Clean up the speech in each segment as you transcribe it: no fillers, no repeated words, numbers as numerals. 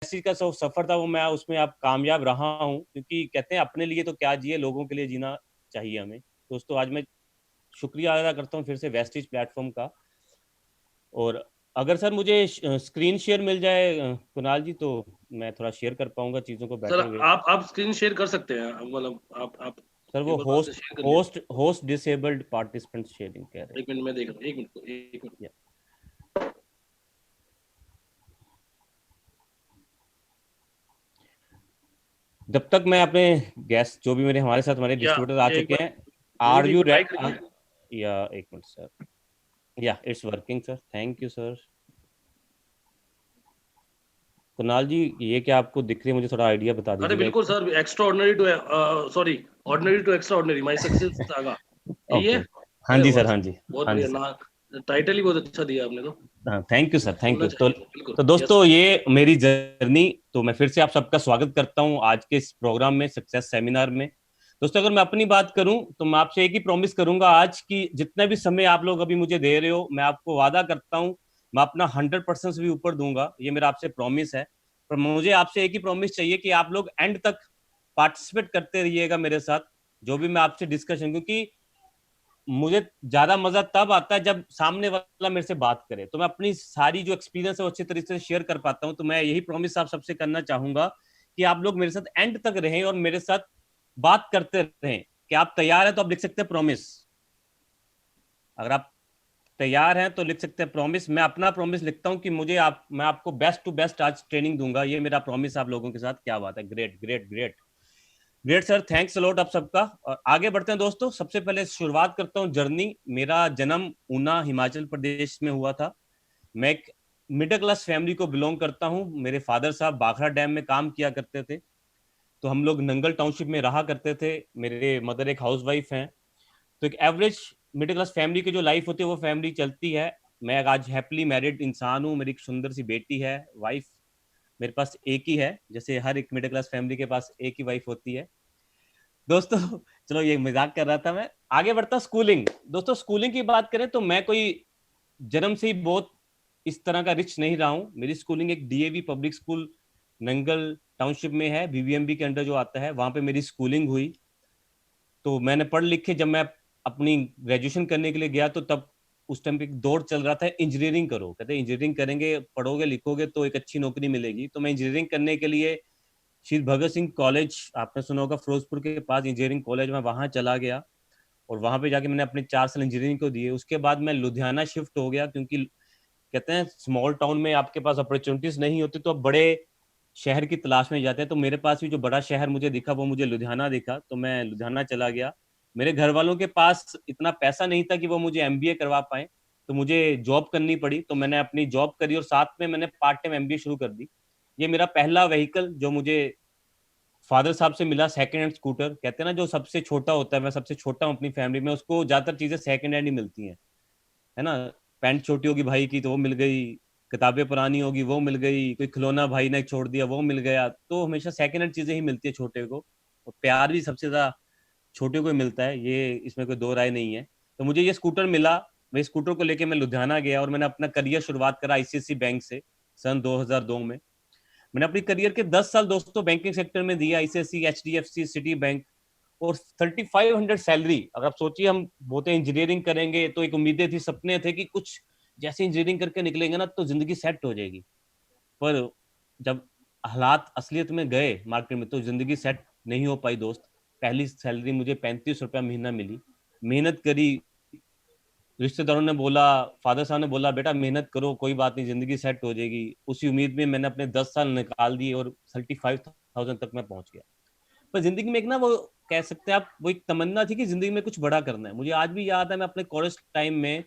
Vestige का सफर था वो मैं उसमें अब कामयाब रहा हूँ, क्योंकि कहते हैं अपने लिए तो क्या जिए, लोगों के लिए जीना चाहिए हमें। दोस्तों आज मैं शुक्रिया अदा करता हूँ फिर से वेस्टिज प्लेटफॉर्म का। और अगर सर मुझे स्क्रीन शेयर मिल जाए कुणाल जी, तो मैं थोड़ा शेयर कर पाऊंगा चीज़ों को सर बेटर वे। आप स्क्रीन शेयर कर सकते हैं, मतलब आप सर एक वो बार वहां से होस्ट शेयर कर लीजिए। Host host disabled participant sharing कह रहे एक मिनट मैं देख रहा हूँ, एक मिनट। हैं। जब तक मैं अपने गेस्ट जो भी मेरे हमारे साथ हमारे या डिस्ट्रीब्यूटर आ ये एक चुके बार हैं, ये आर भी एक यू बार ट्राई करिए। या एक minute sir, yeah it's working sir, thank you sir. Kunal ji ये क्या आपको दिख रही है, मुझे थोड़ा आइडिया बता अरे दीजिएगा एक बिल्कुल बार। Sir, extraordinary to sorry, ordinary to extraordinary, my success saga, यही है। ओके, हाँ अरे जी वाह सर, हाँ सर, जी, बहुत हाँ जी बढ़िया सर, ना, टाइटल ही बहुत अच्छा दिया आपने तो। हाँ थैंक यू सर, थैंक होना यू। चाहिए सर, बिल्कुल। तो यस दोस्तों ये मेरी जर्नी, तो मैं फिर से आप सबका स्वागत करता हूँ आज के इस प्रोग्राम में, सक्सेस सेमिनार में। दोस्तों अगर मैं अपनी बात करूं तो मैं आपसे एक ही प्रॉमिस करूंगा, आज की जितना भी समय आप लोग अभी मुझे दे रहे हो, मैं आपको वादा करता हूं मैं अपना 100% से भी ऊपर दूंगा, ये मेरा आपसे प्रॉमिस है। पर मुझे आपसे एक ही प्रॉमिस चाहिए कि आप लोग एंड तक पार्टिसिपेट करते रहिएगा मेरे साथ, जो भी मैं आपसे डिस्कशन, क्योंकि मुझे ज्यादा मजा तब आता है जब सामने वाला मेरे से बात करे, तो मैं अपनी सारी जो एक्सपीरियंस है वो अच्छे तरीके से शेयर कर पाता हूँ। तो मैं यही प्रॉमिस आप सबसे करना चाहूंगा कि आप लोग मेरे साथ एंड तक रहें और मेरे साथ बात करते रहें। कि आप तैयार हैं तो आप लिख सकते हैं प्रॉमिस। अगर आप तैयार हैं तो लिख सकते हैं प्रॉमिस। मैं अपना प्रॉमिस लिखता हूं कि मैं आपको बेस्ट टू बेस्ट आज ट्रेनिंग दूंगा, ये मेरा प्रॉमिस आप लोगों के साथ। क्या बात है, great great great great sir, thanks a lot आप सबका। और आगे बढ़ते हैं दोस्तों, सबसे पहले शुरुआत करता हूँ जर्नी। मेरा जन्म ऊना हिमाचल प्रदेश में हुआ था। मैं एक मिडिल क्लास फैमिली को बिलोंग करता हूँ। मेरे फादर साहब बाखरा डैम में काम किया करते थे, तो हम लोग नंगल टाउनशिप में रहा करते थे। मेरे मदर एक हाउस वाइफ हैं। तो एक एवरेज मिडिल क्लास फैमिली की जो लाइफ होती है वो फैमिली चलती है। मैं आज हैप्पीली मैरिड इंसान हूँ, मेरी एक सुंदर सी बेटी है, वाइफ मेरे पास एक ही है, जैसे हर एक मिडिल क्लास फैमिली के पास एक ही वाइफ होती है दोस्तों। चलो ये मजाक कर रहा था मैं। आगे बढ़ता, स्कूलिंग। दोस्तों स्कूलिंग की बात करें तो मैं कोई जन्म से ही बहुत इस तरह का रिच नहीं रहा हूं। मेरी स्कूलिंग एक DAV public school Nangal township में है, बीबीएमबी के अंडर जो आता है, वहां पे मेरी स्कूलिंग हुई। तो मैंने पढ़ लिख के जब मैं अपनी ग्रेजुएशन करने के लिए गया, तो तब उस टाइम पे एक दौर चल रहा था, इंजीनियरिंग करो, कहते इंजीनियरिंग करेंगे, पढ़ोगे लिखोगे तो एक अच्छी नौकरी मिलेगी। तो मैं इंजीनियरिंग करने के लिए श्री भगत सिंह कॉलेज, आपने सुना होगा फिरोजपुर के पास इंजीनियरिंग कॉलेज, में वहां चला गया। और वहां पे जाके मैंने अपने 4 साल इंजीनियरिंग को दिए। उसके बाद मैं लुधियाना शिफ्ट हो गया, क्योंकि कहते हैं स्मॉल टाउन में आपके पास अपॉर्चुनिटीज नहीं होती तो आप बड़े शहर की तलाश में जाते हैं। तो मेरे पास भी जो बड़ा शहर मुझे दिखा वो मुझे लुधियाना दिखा, तो मैं लुधियाना चला गया। मेरे घर वालों के पास इतना पैसा नहीं था कि वो मुझे एमबीए करवा पाए, तो मुझे जॉब करनी पड़ी। तो मैंने अपनी जॉब करी और साथ में मैंने पार्ट टाइम एमबीए शुरू कर दी। ये मेरा पहला व्हीकल जो मुझे फादर साहब से मिला, सेकंड हैंड स्कूटर। कहते हैं ना जो सबसे छोटा होता है, मैं सबसे छोटा हूँ अपनी फैमिली में, उसको ज्यादातर चीजें सेकंड हैंड ही मिलती हैं, है ना। पैंट छोटी होगी भाई की तो वो मिल गई, किताबें पुरानी होगी वो मिल गई, कोई खिलौना भाई ने छोड़ दिया वो मिल गया। तो हमेशा सेकंड हैंड चीजें ही मिलती है छोटे को। और प्यार भी सबसे ज्यादा छोटे को ही मिलता है, ये इसमें कोई दो राय नहीं है। तो मुझे ये स्कूटर मिला, मैं स्कूटर को लेके मैं लुधियाना गया और मैंने अपना करियर शुरुआत करा आईसीआईसी बैंक से सन 2002 में। मैंने अपनी करियर के 10 साल दोस्तों बैंकिंग सेक्टर में दिया, आईसीआईसी, एचडीएफसी, सिटी बैंक। और 3500 सैलरी। अगर आप सोचिए, हम बोलते हैं इंजीनियरिंग करेंगे तो एक उम्मीदें थी, सपने थे कि कुछ जैसे इंजीनियरिंग करके निकलेंगे ना तो जिंदगी सेट हो जाएगी। पर जब हालात असलियत में गए मार्केट में तो जिंदगी सेट नहीं हो पाई दोस्त। पहली सैलरी मुझे 35 रुपया महीना मिली। मेहनत करी, रिश्तेदारों ने बोला, फादर साहब ने बोला बेटा मेहनत करो, कोई बात नहीं जिंदगी सेट हो जाएगी। उसी उम्मीद में मैंने अपने 10 साल निकाल दिए और 35,000 तक मैं पहुंच गया। पर जिंदगी में एक ना वो कह सकते हैं आप, वो एक तमन्ना थी कि जिंदगी में कुछ बड़ा करना है। मुझे आज भी याद है, मैं अपने कॉलेज टाइम में,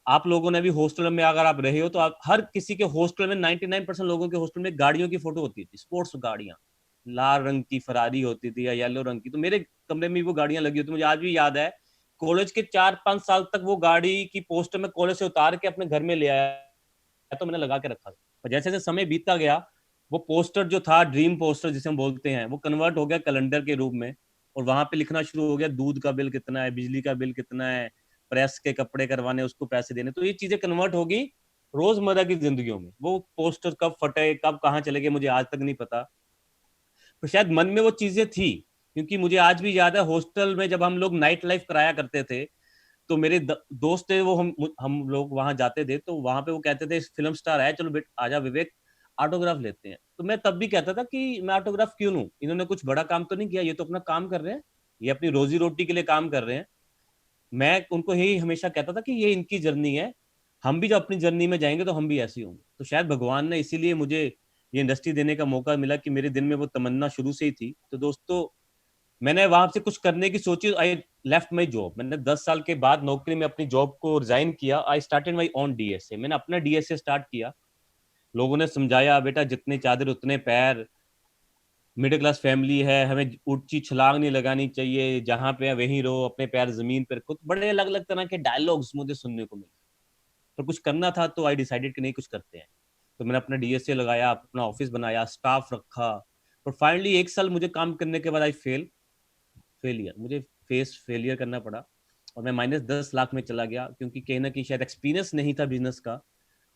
आप लोगों ने भी हॉस्टल में अगर आप रहे हो तो आप हर किसी के हॉस्टल में 99% लोगों के हॉस्टल में गाड़ियों की फोटो होती थी, स्पोर्ट्स गाड़ियां। लाल रंग की फरारी होती थी या येलो रंग की, तो मेरे कमरे में वो गाड़ियां लगी होती। मुझे आज भी याद है, कॉलेज के 4-5 साल तक वो गाड़ी की पोस्टर में कॉलेज से उतार के अपने घर में ले आया, तो मैंने लगा के रखा था। और जैसे जैसे समय बीतता गया, वो पोस्टर जो था, ड्रीम पोस्टर जिसे हम बोलते हैं, वो कन्वर्ट हो गया कैलेंडर के रूप में। और वहां पे लिखना शुरू हो गया दूध का बिल कितना है, बिजली का बिल कितना है, प्रेस के कपड़े करवाने उसको पैसे देने, तो ये चीजें कन्वर्ट होगी। रोजमर्रा की जिंदगियों में। वो पोस्टर कब फटे, कब कहाँ चले गए, मुझे आज तक नहीं पता। तो शायद मन में वो चीजें थी, क्योंकि मुझे आज भी याद है हॉस्टल में जब हम लोग नाइट लाइफ कराया करते थे, तो मेरे दोस्त थे वो, हम लोग वहां जाते थे, तो वहां पे वो कहते थे फिल्म स्टार आया, चलो आजा विवेक ऑटोग्राफ लेते हैं। तो मैं तब भी कहता था कि मैं ऑटोग्राफ क्यों लूं, इन्होंने कुछ बड़ा काम तो नहीं किया, ये तो अपना काम कर रहे हैं, ये अपनी रोजी रोटी के लिए काम कर रहे हैं। मैं उनको यही हमेशा कहता था कि ये इनकी जर्नी है, हम भी जब अपनी जर्नी में जाएंगे तो हम भी ऐसे ही होंगे। तो शायद भगवान ने इसीलिए मुझे ये इंडस्ट्री देने का मौका मिला, कि मेरे दिल में वो तमन्ना शुरू से ही थी। तो दोस्तों, मैंने वहां से कुछ करने की सोची, आई लेफ्ट माई जॉब। मैंने 10 साल के बाद नौकरी में अपनी जॉब को रिजाइन किया। I started my own DSA, मैंने अपना डीएसए स्टार्ट किया। लोगों ने समझाया, बेटा जितने चादर उतने पैर, मिडिल क्लास फैमिली है, हमें ऊंची छलांग नहीं लगानी चाहिए, जहां पे वहीं रहो, अपने पैर जमीन पर खुद। बड़े अलग अलग तरह के डायलॉग्स मुझे सुनने को मिले, पर कुछ करना था तो आई डिसाइडेड कि नहीं, कुछ करते हैं। तो मैंने अपना डीएसए लगाया, अपना ऑफिस बनाया, स्टाफ रखा। और फाइनली 1 साल मुझे काम करने के बाद आई फेलियर, मुझे फेलियर करना पड़ा, और मैं -10 लाख में चला गया, क्योंकि कहीं ना कहीं शायद एक्सपीरियंस नहीं था बिजनेस का,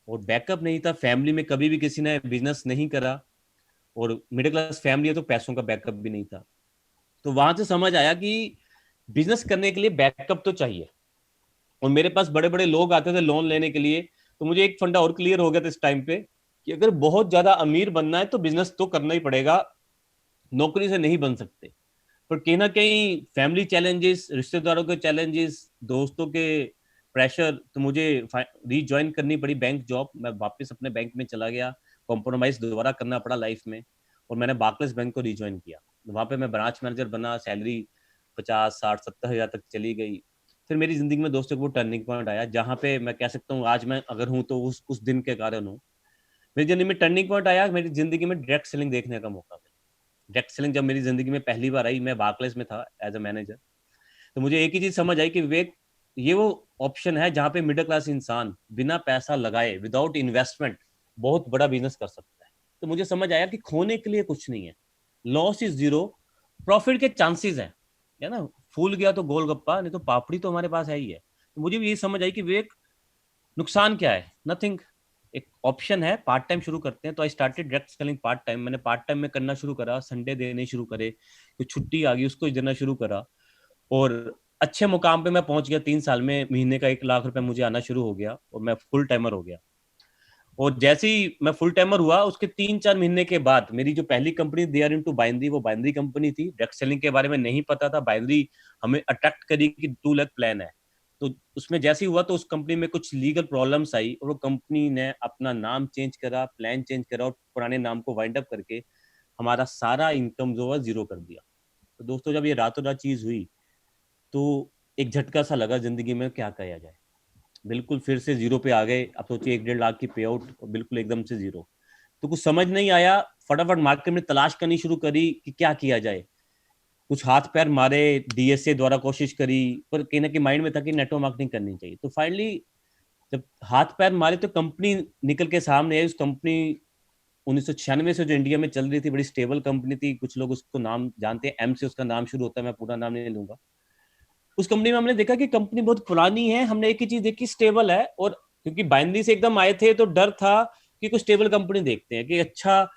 और बैकअप नहीं था। फैमिली में कभी भी किसी ने बिजनेस नहीं करा, और मिडिल क्लास फैमिली है तो पैसों का बैकअप भी नहीं था। तो वहां से समझ आया कि बिजनेस करने के लिए बैकअप तो चाहिए, और मेरे पास बड़े बड़े लोग आते थे लोन लेने के लिए। तो मुझे एक फंडा और क्लियर हो गया था इस टाइम पे, कि अगर बहुत ज्यादा अमीर बनना है तो बिजनेस तो करना ही पड़ेगा, नौकरी से नहीं बन सकते। पर कहीं ना कहीं फैमिली चैलेंजेस, रिश्तेदारों के चैलेंजेस, दोस्तों के प्रेशर, तो मुझे रीज्वाइन करनी पड़ी बैंक जॉब। मैं वापस अपने बैंक में चला गया, कॉम्प्रोमाइज दोबारा करना पड़ा लाइफ में, और मैंने बार्कलेस बैंक को रीज्वाइन किया। वहां पे मैं ब्रांच मैनेजर बना, सैलरी 50, 60, 70 हज़ार तक चली गई। फिर मेरी जिंदगी में दोस्तों को टर्निंग पॉइंट आया, जहाँ पे मैं कह सकता हूँ आज मैं अगर हूँ तो उस दिन के कारण हूँ। मेरी जिंदगी में टर्निंग पॉइंट आया, मेरी जिंदगी में डायरेक्ट सेलिंग देखने का मौका मिला। डायरेक्ट सेलिंग जब मेरी जिंदगी में पहली बार आई, मैं बार्कलेस में था एज अ मैनेजर, तो मुझे एक ही चीज समझ आई कि विवेक, ये वो ऑप्शन है जहां पे मिडिल क्लास इंसान बिना पैसा लगाए, विदाउट इन्वेस्टमेंट, बहुत बड़ा बिजनेस कर सकता है। तो मुझे समझ आया कि खोने के लिए कुछ नहीं है, लॉस इज जीरो, प्रॉफिट के चांसेस है ना। फूल गया तो गोलगप्पा, नहीं तो पापड़ी तो हमारे पास है ही है। तो मुझे भी ये समझ आई कि विवेक, नुकसान क्या है, नथिंग, एक ऑप्शन है, पार्ट टाइम शुरू करते हैं। तो I started direct selling part time. मैंने पार्ट टाइम में करना शुरू करा, संडे देने शुरू करे, कुछ छुट्टी आ गई उसको देना शुरू करा, और अच्छे मुकाम पे मैं पहुंच गया। 3 साल में महीने का 1 लाख रुपए मुझे आना शुरू हो गया, और मैं फुल टाइमर हो गया। और जैसे ही मैं फुल टाइमर हुआ, उसके 3-4 महीने के बाद मेरी जो पहली company they are into binary, वो बाइनरी कंपनी थी। डायरेक्ट सेलिंग के बारे में नहीं पता था, बाइनरी हमें अट्रैक्ट करी कि 2 लाख प्लान है। तो उसमें जैसे ही हुआ, तो उस कंपनी में कुछ लीगल प्रॉब्लम्स आई, और वो कंपनी ने अपना नाम चेंज करा, प्लान चेंज करा, और पुराने नाम को वाइंड अप करके हमारा सारा इनकम जो है जीरो कर दिया। तो दोस्तों, जब ये रातों रात चीज हुई, तो एक झटका सा लगा जिंदगी में, क्या किया जाए। बिल्कुल फिर से जीरो पे आ गए। अब सोचिए 1-1.5 लाख की पे आउट, और बिल्कुल एकदम से जीरो। तो कुछ समझ नहीं आया, फटाफट मार्केट में तलाश करनी शुरू करी कि क्या किया जाए। कुछ हाथ पैर मारे, डीएसए द्वारा कोशिश करी, पर कहीं ना कहीं माइंड में था कि नेटवर्क मार्केटिंग करनी चाहिए। तो फाइनली जब हाथ पैर मारे, तो कंपनी निकल के सामने आई। उस कंपनी 1996 से जो इंडिया में चल रही थी, बड़ी स्टेबल कंपनी थी। कुछ लोग उसको नाम जानते हैं, एम से उसका नाम शुरू होता है, मैं पूरा नाम नहीं लूंगा। उस कंपनी में हमने देखा कि कंपनी बहुत पुरानी है। हमने एक ही चीज देखी, स्टेबल है। और क्योंकि बाइनरी से एकदम आए थे, तो डर था कि कुछ स्टेबल कंपनी देखते हैं, कि अच्छा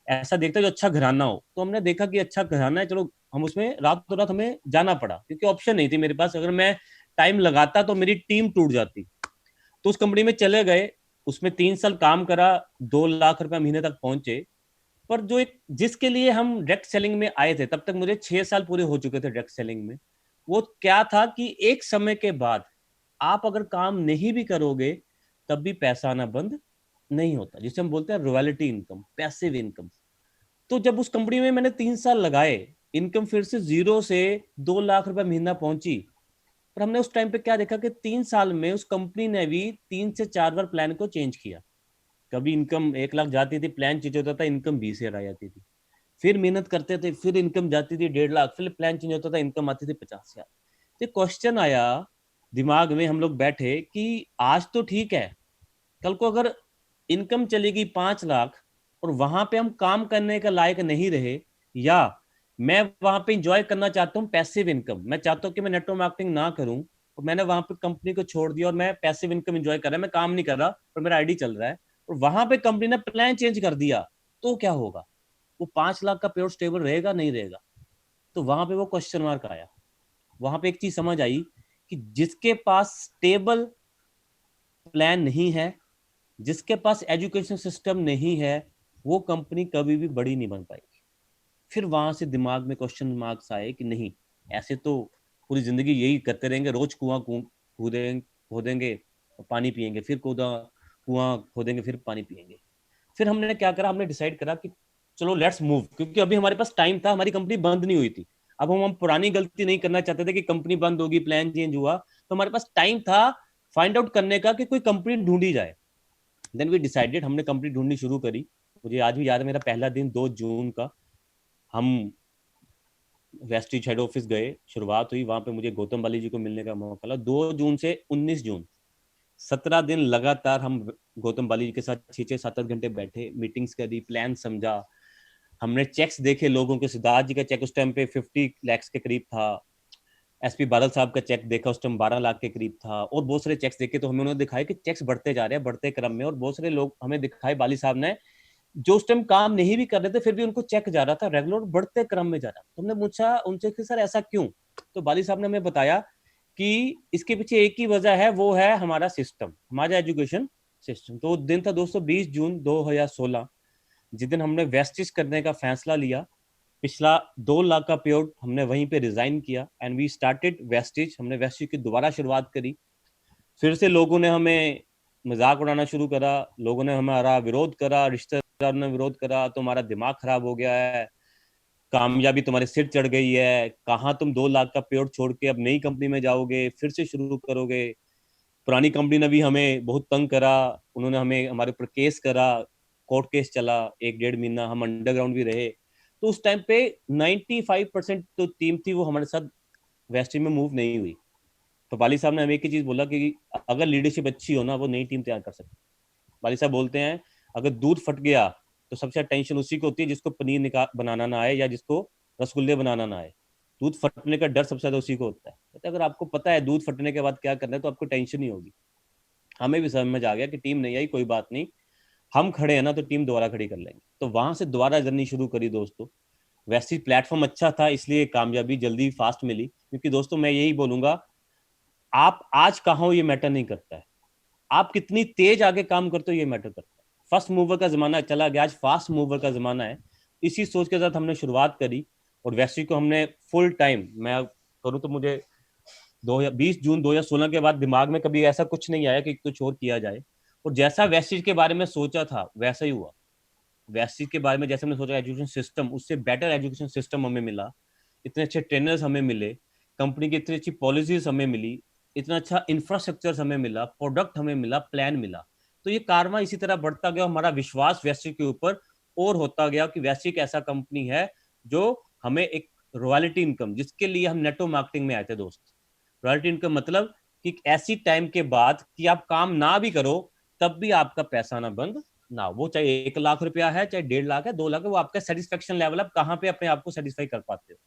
ऐसा देखता है जो अच्छा घराना हो। तो हमने देखा कि अच्छा घराना है, चलो हम उसमें रात रात हमें जाना पड़ा, क्योंकि ऑप्शन नहीं थी मेरे पास। अगर मैं टाइम लगाता तो मेरी टीम टूट जाती। तो उस कंपनी में चले गए, उसमें 3 साल काम करा, 2 लाख रुपए महीने तक पहुंचे। पर जो एक जिसके लिए हम डायरेक्ट सेलिंग में आए थे, तब तक मुझे 6 साल पूरे हो चुके थे डायरेक्ट सेलिंग में। वो क्या था कि एक समय के बाद आप अगर काम नहीं भी करोगे, तब भी पैसा आना बंद नहीं होता, जिसे हम बोलते हैं रॉयल्टी इनकम, पैसिव इनकम। तो जब उस कंपनी में मैंने 3 साल लगाए, इनकम फिर से जीरो से 2 लाख रुपए महीना पहुंची। पर हमने उस टाइम पे क्या देखा कि 3 साल में उस कंपनी ने भी 3 से 4 बार प्लान को चेंज किया। कभी इनकम 1 लाख जाती थी, प्लान चेंज होता था, इनकम 20 हजार आ जाती थी। फिर मेहनत करते थे, फिर इनकम जाती थी 1.5 लाख, फिर प्लान चेंज होता था, इनकम आती थी 50 हजार। तो क्वेश्चन आया दिमाग में, हम लोग बैठे कि आज तो ठीक है, कल को अगर इनकम चलेगी 5 लाख, और वहां पे हम काम करने का लायक नहीं रहे, या मैं वहां पे इंजॉय करना चाहता हूँ पैसिव इनकम, मैं चाहता हूँ कि मैं नेटवर्क मार्केटिंग ना करूं, और मैंने वहां पे कंपनी को छोड़ दिया और मैं पैसिव इनकम एंजॉय कर रहा है, मैं काम नहीं कर रहा और मेरा आईडी चल रहा है, और वहां पे कंपनी ने प्लान चेंज कर दिया, तो क्या होगा? वो 5 लाख का पेयोut स्टेबल रहेगा नहीं रहेगा? तो वहां पे वो क्वेश्चन मार्क आया। वहां पे एक चीज समझ आई कि जिसके पास स्टेबल प्लान नहीं है, जिसके पास एजुकेशन सिस्टम नहीं है, वो कंपनी कभी भी बड़ी नहीं बन पाएगी। फिर वहां से दिमाग में क्वेश्चन मार्क्स आए कि नहीं, ऐसे तो पूरी जिंदगी यही करते रहेंगे, रोज कुआं कूदेंगे, खोदेंगे, पानी पिएंगे, फिर कुआं खोदेंगे, फिर पानी पिएंगे। फिर हमने क्या करा, हमने डिसाइड करा कि चलो लेट्स मूव, क्योंकि अभी हमारे पास टाइम था, हमारी कंपनी बंद नहीं हुई थी। अब हम पुरानी गलती नहीं करना चाहते थे कि कंपनी बंद होगी, प्लान चेंज हुआ, तो हमारे पास टाइम था फाइंड आउट करने का कि कोई कंपनी ढूंढी जाए। देन वी डिसाइडेड, हमने कंपनी ढूंढनी शुरू करी। मुझे आज भी याद है, मेरा पहला दिन 2 जून का, हम वेस्टिज हेड ऑफिस गए, शुरुआत हुई वहां पे, मुझे गौतम बाली जी को मिलने का मौका मिला। 2 जून से 19 जून, 17 दिन लगातार हम गौतम बाली जी के साथ 6-6 7 घंटे बैठे, मीटिंग्स करी, प्लान समझा। हमने चेक्स देखे लोगों के, सिद्धार्थ जी का चेक उस टाइम पे 50 लाख के करीब था, एसपी बादल साहब का चेक देखा उस टाइम 12 लाख के करीब था, और बहुत सारे चेक्स देखे। तो हमें उन्होंने दिखाया कि चेक्स बढ़ते जा रहे हैं, बढ़ते क्रम में, और बहुत सारे लोग हमें दिखाए बाली साहब ने जो उस टाइम काम नहीं भी कर रहे थे, फिर भी उनको चेक जा रहा था रेगुलर, बढ़ते क्रम में जा रहा। तो हमने पूछा उनसे कि सर ऐसा क्यों? तो बाली साहब ने हमें बताया कि इसके पीछे एक ही वजह है, वो है हमारा सिस्टम, हमारा एजुकेशन सिस्टम। तो दिन था दोस्तों 20 जून 2016, जिस दिन हमने वेस्टिज करने का फैसला लिया। पिछला 2 लाख का पेआउट हमने वहीं पे रिजाइन किया एंड वी स्टार्टेड वेस्टिज। हमने वेस्टिज की दोबारा शुरुआत करी। फिर से लोगों ने हमें मजाक उड़ाना शुरू करा, लोगों ने हमारा विरोध करा, रिश्तेदारों ने विरोध करा, तो हमारा दिमाग खराब हो गया है, कामयाबी तुम्हारे सिर चढ़ गई है, कहाँ तुम 2 लाख का पेड़ छोड़ के अब नई कंपनी में जाओगे, फिर से शुरू करोगे। पुरानी कंपनी ने भी हमें बहुत तंग करा, उन्होंने हमें, हमारे ऊपर केस करा, कोर्ट केस चला 1-1.5 महीना, हम अंडरग्राउंड भी रहे। तो उस टाइम पे 95% तो टीम थी वो हमारे साथ वेस्ट में मूव नहीं हुई। तो बाली साहब ने हमें एक ही चीज बोला कि अगर लीडरशिप अच्छी हो ना, वो नई टीम तैयार कर सकते। बाली साहब बोलते हैं अगर दूध फट गया तो सबसे टेंशन उसी को होती है जिसको पनीर बनाना ना आए या जिसको रसगुल्ले बनाना ना आए। दूध फटने का डर सबसे ज्यादा उसी को होता है। कहते अगर आपको पता है दूध फटने के बाद क्या करना है तो आपको टेंशन नहीं होगी। हमें भी समझ आ गया कि टीम नहीं आई, कोई बात नहीं, हम खड़े हैं ना तो टीम दोबारा खड़ी कर लेंगे। तो वहां से दोबारा जर्नी शुरू करी दोस्तों। वैसे ही प्लेटफॉर्म अच्छा था इसलिए कामयाबी जल्दी फास्ट मिली, क्योंकि दोस्तों मैं यही बोलूंगा, आप आज कहाँ हो ये मैटर नहीं करता है, आप कितनी तेज आगे काम करते हो ये मैटर करता है। फर्स्ट मूवर का जमाना चला गया, आज फास्ट मूवर का जमाना है। इसी सोच के साथ हमने शुरुआत करी और वैसे को हमने फुल टाइम, मैं करूँ तो मुझे 20 जून 2016 के बाद दिमाग में कभी ऐसा कुछ नहीं आया कि कुछ और किया जाए। और जैसा वेस्टिज के बारे में सोचा था वैसा ही हुआ। वेस्टिज के बारे में जैसे हमने सोचा एजुकेशन सिस्टम, उससे बेटर एजुकेशन सिस्टम हमें मिला, इतने अच्छे ट्रेनर्स हमें मिले, कंपनी की इतनी अच्छी पॉलिसीज हमें मिली, इतना अच्छा इंफ्रास्ट्रक्चर हमें मिला, प्रोडक्ट हमें मिला, प्लान मिला। तो ये कारवा इसी तरह बढ़ता गया, हमारा विश्वास वेस्टिज के ऊपर और होता गया कि वेस्टिज एक ऐसा कंपनी है जो हमें एक रॉयल्टी इनकम, जिसके लिए हम नेटो मार्केटिंग में आए थे दोस्त। रॉयल्टी इनकम मतलब कि ऐसी टाइम के बाद कि आप काम ना भी करो तब भी आपका पैसा ना बंद ना, वो चाहे 1 लाख रुपया है, चाहे 1.5 लाख है, 2 लाख है, वो आपका सेटिस्फेक्शन लेवल, आप कहाँ पे अपने आप को सेटिस्फाई कर पाते हो।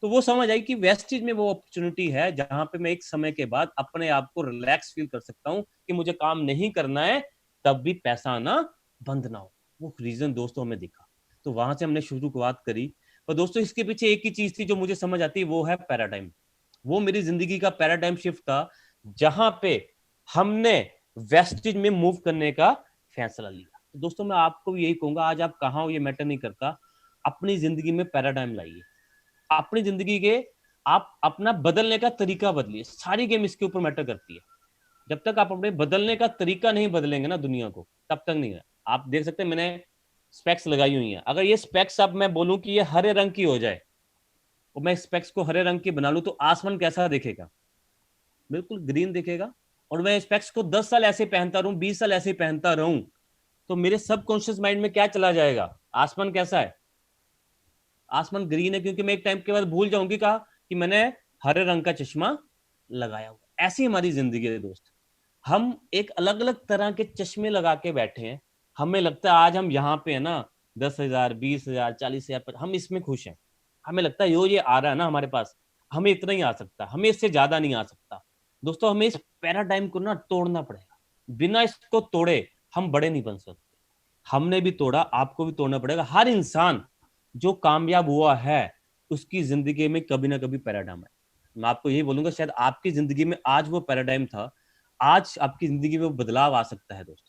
तो वो समझ आई कि वेस्टिज में वो अपॉर्चुनिटी है जहां पे मैं एक समय के बाद अपने आप को रिलैक्स फील कर सकता हूँ कि मुझे काम नहीं करना है, तब भी पैसा आना बंद ना हो। वो रीजन दोस्तों हमें दिखा, तो वहां से हमने शुरुआत करी। पर दोस्तों इसके पीछे एक ही चीज थी जो मुझे समझ आती, वो है पैराडाइम। वो मेरी जिंदगी का पैराडाइम शिफ्ट था जहां पे हमने वेस्टिज में मूव करने का फैसला लिया। तो दोस्तों मैं आपको भी यही कहूंगा, आज आप कहाँ हो ये मैटर नहीं करता, अपनी जिंदगी में पैराडाइम लाइए, अपनी जिंदगी के आप अपना बदलने का तरीका बदलिए। सारी गेम इसके ऊपर मैटर करती है। जब तक आप अपने बदलने का तरीका नहीं बदलेंगे ना दुनिया को, तब तक नहीं है। आप देख सकते हैं मैंने स्पेक्स लगाई हुई हैं, अगर ये स्पेक्स अब मैं बोलूं कि ये हरे रंग की हो जाए और मैं स्पेक्स को हरे रंग की बना लूं तो आसमान कैसा दिखेगा? बिल्कुल ग्रीन दिखेगा। और मैं स्पेक्स को 10 साल ऐसे पहनता रहूं, 20 साल ऐसे पहनता रहूं, तो मेरे सबकॉन्शियस माइंड में क्या चला जाएगा? आसमान कैसा है? आसमान ग्रीन है, क्योंकि मैं एक टाइम के बाद भूल जाऊंगी कहा कि मैंने हरे रंग का चश्मा लगाया हुआ। ऐसी हमारी जिंदगी है दोस्त। हम एक अलग अलग तरह के चश्मे लगा के बैठे हैं। हमें लगता है आज हम यहाँ पे है ना, 10,000, 20,000, 40,000, हम इसमें खुश हैं। हमें लगता है यो ये आ रहा है ना हमारे पास, हमें इतना ही आ सकता, हमें इससे ज्यादा नहीं आ सकता। दोस्तों हमें इस पैराडाइम को ना तोड़ना पड़ेगा, बिना इसको तोड़े हम बड़े नहीं बन सकते। हमने भी तोड़ा, आपको भी तोड़ना पड़ेगा। हर इंसान जो कामयाब हुआ है उसकी जिंदगी में कभी ना कभी पैराडाइम है। मैं आपको यही बोलूंगा, शायद आपकी जिंदगी में आज वो पैराडाइम था, आज आपकी जिंदगी में वो बदलाव आ सकता है दोस्त।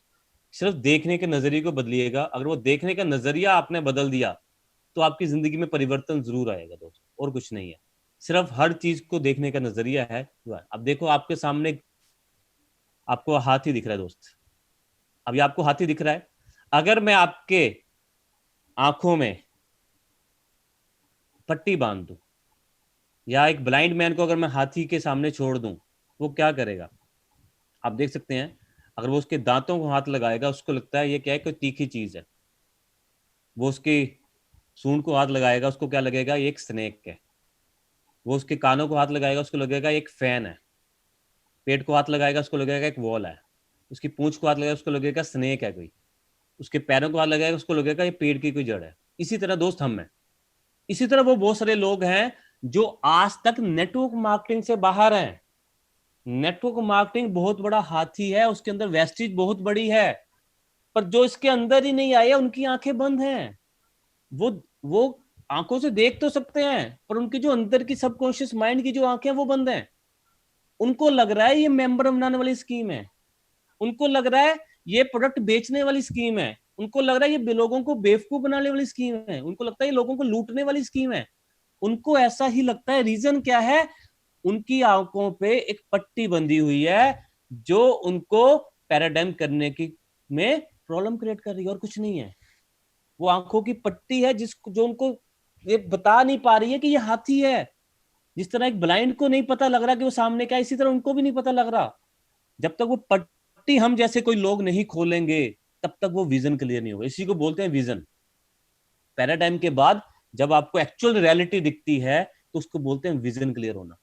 सिर्फ देखने के नजरिए को बदलिएगा, अगर वो देखने का नजरिया आपने बदल दिया तो आपकी जिंदगी में परिवर्तन जरूर आएगा दोस्त, और कुछ नहीं है। सिर्फ हर चीज को देखने का नजरिया है। अब देखो आपके सामने आपको हाथी दिख रहा है दोस्त, अभी आपको हाथी दिख रहा है। अगर मैं आपके आंखों में पट्टी बांध दूं, या एक ब्लाइंड मैन को अगर मैं हाथी के सामने छोड़ दूं, वो क्या करेगा? आप देख सकते हैं, अगर वो उसके दांतों को हाथ लगाएगा, उसको लगता है ये क्या है, कोई तीखी चीज है। वो उसकी सूंड को हाथ लगाएगा, उसको क्या लगेगा, ये एक स्नेक है। वो उसके कानों को हाथ लगाएगा, उसको लगेगा एक फैन है। पेट को हाथ लगाएगा, उसको लगेगा एक वॉल है। उसकी पूंछ को हाथ लगाएगा, उसको लगेगा स्नेक है कोई। उसके पैरों को हाथ लगाएगा, उसको लगेगा ये पेड़ की कोई जड़ है। इसी तरह दोस्त हम हैं। इसी तरह वो बहुत सारे लोग हैं जो आज तक नेटवर्क मार्केटिंग से बाहर हैं। नेटवर्क मार्केटिंग बहुत बड़ा हाथी है, उसके अंदर वेस्टेज बहुत बड़ी है, पर जो इसके अंदर ही नहीं आए उनकी आंखें बंद हैं। वो आंखों से देख तो सकते हैं, पर उनकी जो अंदर की सबकॉन्शियस माइंड की जो आंखें हैं वो बंद हैं। उनको लग रहा है ये मेंबर बनाने वाली स्कीम है, उनको लग रहा है ये प्रोडक्ट बेचने वाली स्कीम है, उनको लग रहा है ये लोगों को बेवकूफ बनाने वाली स्कीम है, उनको लगता है ये लोगों को लूटने वाली स्कीम है। उनको ऐसा ही लगता है। रीजन क्या है? उनकी आंखों पे एक पट्टी बंधी हुई है जो उनको पैराडाइम करने की में प्रॉब्लम क्रिएट कर रही है, और कुछ नहीं है। वो आंखों की पट्टी है जिसको जो उनको ये बता नहीं पा रही है कि ये हाथी है। जिस तरह एक ब्लाइंड को नहीं पता लग रहा कि वो सामने क्या है, इसी तरह उनको भी नहीं पता लग रहा। जब तक वो पट्टी हम जैसे कोई लोग नहीं खोलेंगे, तब तक वो विजन क्लियर नहीं होगा। इसी को बोलते हैं विजन। पैराडाइम के बाद जब आपको एक्चुअल रियलिटी दिखती है तो उसको बोलते हैं विजन क्लियर होना।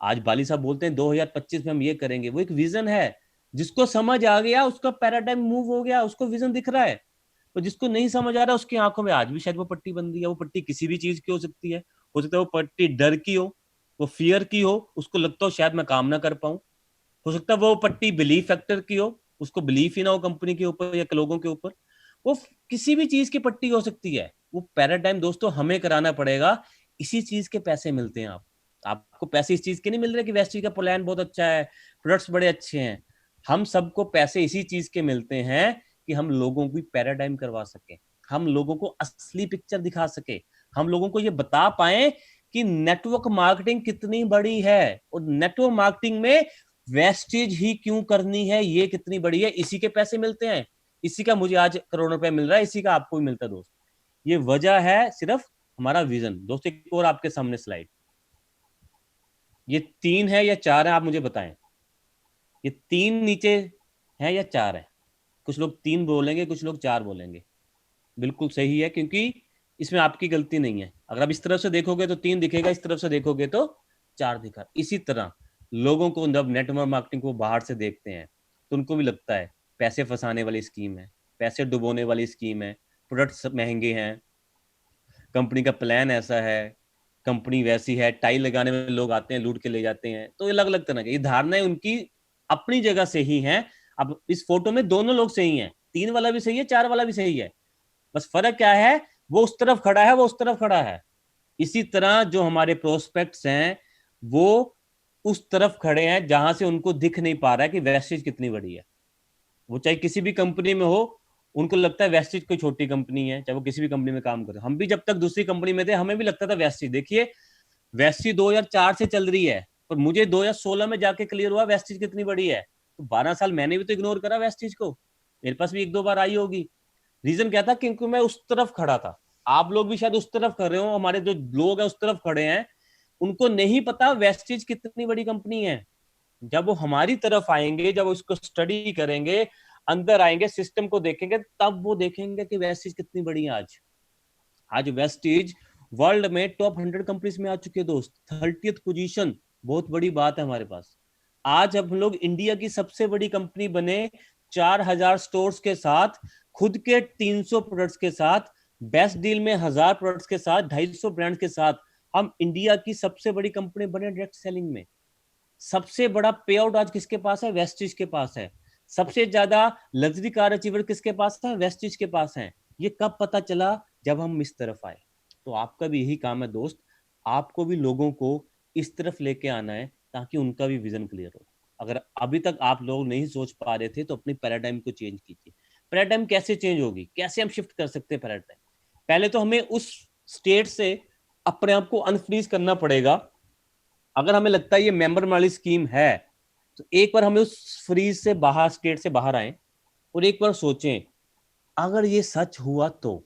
आज बाली साहब बोलते हैं 2025 में हम ये करेंगे, वो एक विजन है। जिसको समझ आ गया उसका पैराडाइम मूव हो गया, उसको विजन दिख रहा है। तो जिसको नहीं समझ आ रहा उसकी आंखों में आज भी शायद वो पट्टी बन रही है। वो पट्टी किसी भी चीज की हो सकती है। हो सकता है वो पट्टी डर की हो, वो फियर की हो, उसको लगता हो शायद मैं काम ना कर पाऊं। हो सकता है वो पट्टी बिलीफ फैक्टर की हो, उसको बिलीफ ही ना हो कंपनी के ऊपर या लोगों के ऊपर। वो किसी भी चीज की पट्टी हो सकती है। वो पैराडाइम दोस्तों हमें कराना पड़ेगा। इसी चीज के पैसे मिलते हैं। आपको पैसे इस चीज के नहीं मिल रहे कि वेस्टी का प्लान बहुत अच्छा है, प्रोडक्ट्स बड़े अच्छे हैं। हम सबको पैसे इसी चीज के मिलते हैं कि हम लोगों को पैराडाइम करवा सके, हम लोगों को असली पिक्चर दिखा सके, हम लोगों को ये बता पाए कि नेटवर्क मार्केटिंग कितनी बड़ी है, और नेटवर्क मार्केटिंग में वेस्टेज ही क्यों करनी है, ये कितनी बड़ी है। इसी के पैसे मिलते हैं। इसी का मुझे आज करोड़ रुपए मिल रहा है, इसी का आपको भी मिलता है दोस्त। ये वजह है सिर्फ हमारा विजन। दोस्त एक और आपके सामने स्लाइड, ये 3 है या 4 है, आप मुझे बताएं। ये 3 नीचे है या 4 है? कुछ लोग 3 बोलेंगे, कुछ लोग 4 बोलेंगे। बिल्कुल सही है, क्योंकि इसमें आपकी गलती नहीं है। अगर आप इस तरफ से देखोगे तो 3 दिखेगा, इस तरफ से देखोगे तो 4 दिखा। इसी तरह लोगों को जब नेटवर्क मार्केटिंग को बाहर से देखते हैं तो उनको भी लगता है पैसे फंसाने वाली स्कीम है, पैसे डुबोने वाली स्कीम है, प्रोडक्ट्स महंगे हैं, कंपनी का प्लान ऐसा है, कंपनी वैसी है, टाई लगाने में लोग आते हैं लूट के ले जाते हैं। तो अलग अलग तरह की ये धारणाएं उनकी अपनी जगह सही हैं। अब इस फोटो में दोनों लोग सही हैं, 3 वाला भी सही है, 4 वाला भी सही है। बस फर्क क्या है, वो उस तरफ खड़ा है, वो उस तरफ खड़ा है। इसी तरह जो हमारे प्रोस्पेक्ट्स हैं वो उस तरफ खड़े हैं जहां से उनको दिख नहीं पा रहा है कि वेस्टेज कितनी बड़ी है। वो चाहे किसी भी कंपनी में हो, उनको लगता है वेस्टेज कोई छोटी कंपनी है, चाहे वो किसी भी कंपनी में काम करे। हम भी जब तक दूसरी कंपनी में थे हमें भी लगता था वेस्टेज, देखिए वेस्टेज 2004 से चल रही है, पर मुझे 2016 में जाके क्लियर हुआ वेस्टेज कितनी बड़ी है। तो 12 साल मैंने भी तो इग्नोर करा वेस्टेज को। मेरे पास भी 1-2 बार आई होगी। रीजन क्या था? क्योंकि मैं उस तरफ खड़ा था। आप लोग भी शायद उस तरफ खड़े हो, हमारे जो लोग हैं उस तरफ खड़े हैं, उनको नहीं पता वेस्टेज कितनी बड़ी कंपनी है। जब वो हमारी तरफ आएंगे, जब उसको स्टडी करेंगे, अंदर आएंगे, सिस्टम को देखेंगे, तब वो देखेंगे कि वेस्टेज कितनी बड़ी है। आज आज वेस्टेज वर्ल्ड में टॉप 100 कंपनीज में आ चुके हैं दोस्त, 30th पोजीशन। बहुत बड़ी बात है हमारे पास। आज अब हम लोग इंडिया की सबसे बड़ी कंपनी बने, 4000 स्टोर्स के साथ, खुद के 300 प्रोडक्ट्स के साथ, बेस्ट डील में 1000 प्रोडक्ट्स के साथ, 250 ब्रांड्स के साथ हम इंडिया की सबसे बड़ी कंपनी बने डायरेक्ट सेलिंग में। सबसे बड़ा पे आउट आज किसके पास है? वेस्टिज के पास है। सबसे ज्यादा लग्जरी कार अचीवर किसके पास है? वेस्टिज के पास है। ये कब पता चला? जब हम इस तरफ आए। तो आपका भी यही काम है दोस्त, आपको भी लोगों को इस तरफ लेके आना है ताकि उनका भी विजन क्लियर हो। अगर अभी तक आप लोग नहीं सोच पा रहे थे तो अपनी पैराडाइम को चेंज कीजिए। पैराडाइम कैसे चेंज होगी, कैसे हम शिफ्ट कर सकते हैं पैराडाइम? पहले तो हमें उस स्टेट से अपने आप को अनफ्रीज करना पड़ेगा। अगर हमें लगता है ये मेंबर वाली स्कीम है तो एक बार हमें उस फ्रीज से बाहर, स्टेट से बाहर आए और एक बार सोचें अगर ये सच हुआ तो।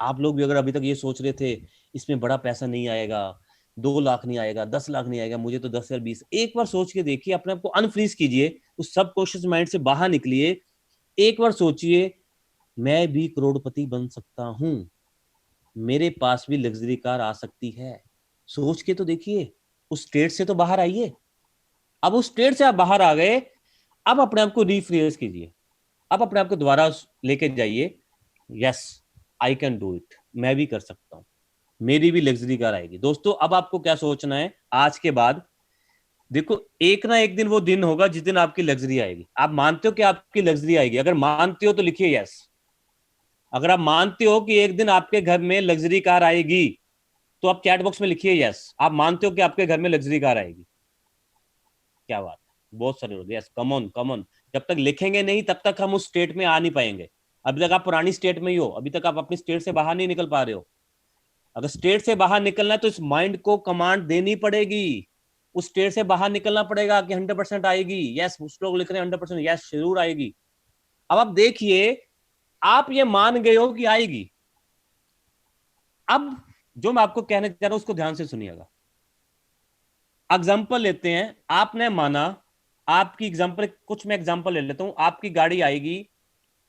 आप लोग भी अगर अभी तक ये सोच रहे थे इसमें बड़ा पैसा नहीं आएगा, 2 लाख नहीं आएगा, 10 लाख नहीं आएगा, मुझे तो 10 या 20, एक बार सोच के देखिए, अपने आप को अनफ्रीज कीजिए, उस सबकॉन्शियस माइंड से बाहर निकलिए। एक बार सोचिए मैं भी करोड़पति बन सकता हूं, मेरे पास भी लग्जरी कार आ सकती है। सोच के तो देखिए, उस स्टेट से तो बाहर आइए। अब उस स्टेट से आप बाहर आ गए, अब अपने आप को रिफ्रेश कीजिए, अब अपने आप को दोबारा लेके जाइए, yes I can do it, मैं भी कर सकता हूं, मेरी भी लग्जरी कार आएगी। दोस्तों अब आपको क्या सोचना है आज के बाद? देखो एक ना एक दिन वो दिन होगा जिस दिन आपकी लग्जरी आएगी। आप मानते हो कि आपकी लग्जरी आएगी? अगर मानते हो तो लिखिए यस। अगर आप मानते हो कि एक दिन आपके घर में लग्जरी कार आएगी तो आप चैट बॉक्स में लिखिए यस। आप मानते हो कि आपके घर में लग्जरी कार आएगी? क्या बात है, बहुत सारे लोग yes, come on come on. जब तक लिखेंगे नहीं तब तक हम उस स्टेट में आ नहीं पाएंगे। अभी तक आप पुरानी स्टेट में ही हो, अभी तक आप अपनी स्टेट से बाहर नहीं निकल पा रहे हो। अगर स्टेट से बाहर निकलना है तो इस माइंड को कमांड देनी पड़ेगी, उस स्टेट से बाहर निकलना पड़ेगा कि 100% आएगी। यस, कुछ लोग लिख रहे हैं 100%, यस जरूर आएगी। अब आप देखिए, आप ये मान गए हो कि आएगी। अब जो मैं आपको कहने जा रहा हूं उसको ध्यान से सुनिएगा। एग्जाम्पल लेते हैं, आपने माना, आपकी एग्जाम्पल, कुछ मैं एग्जाम्पल ले लेता हूं, आपकी गाड़ी आएगी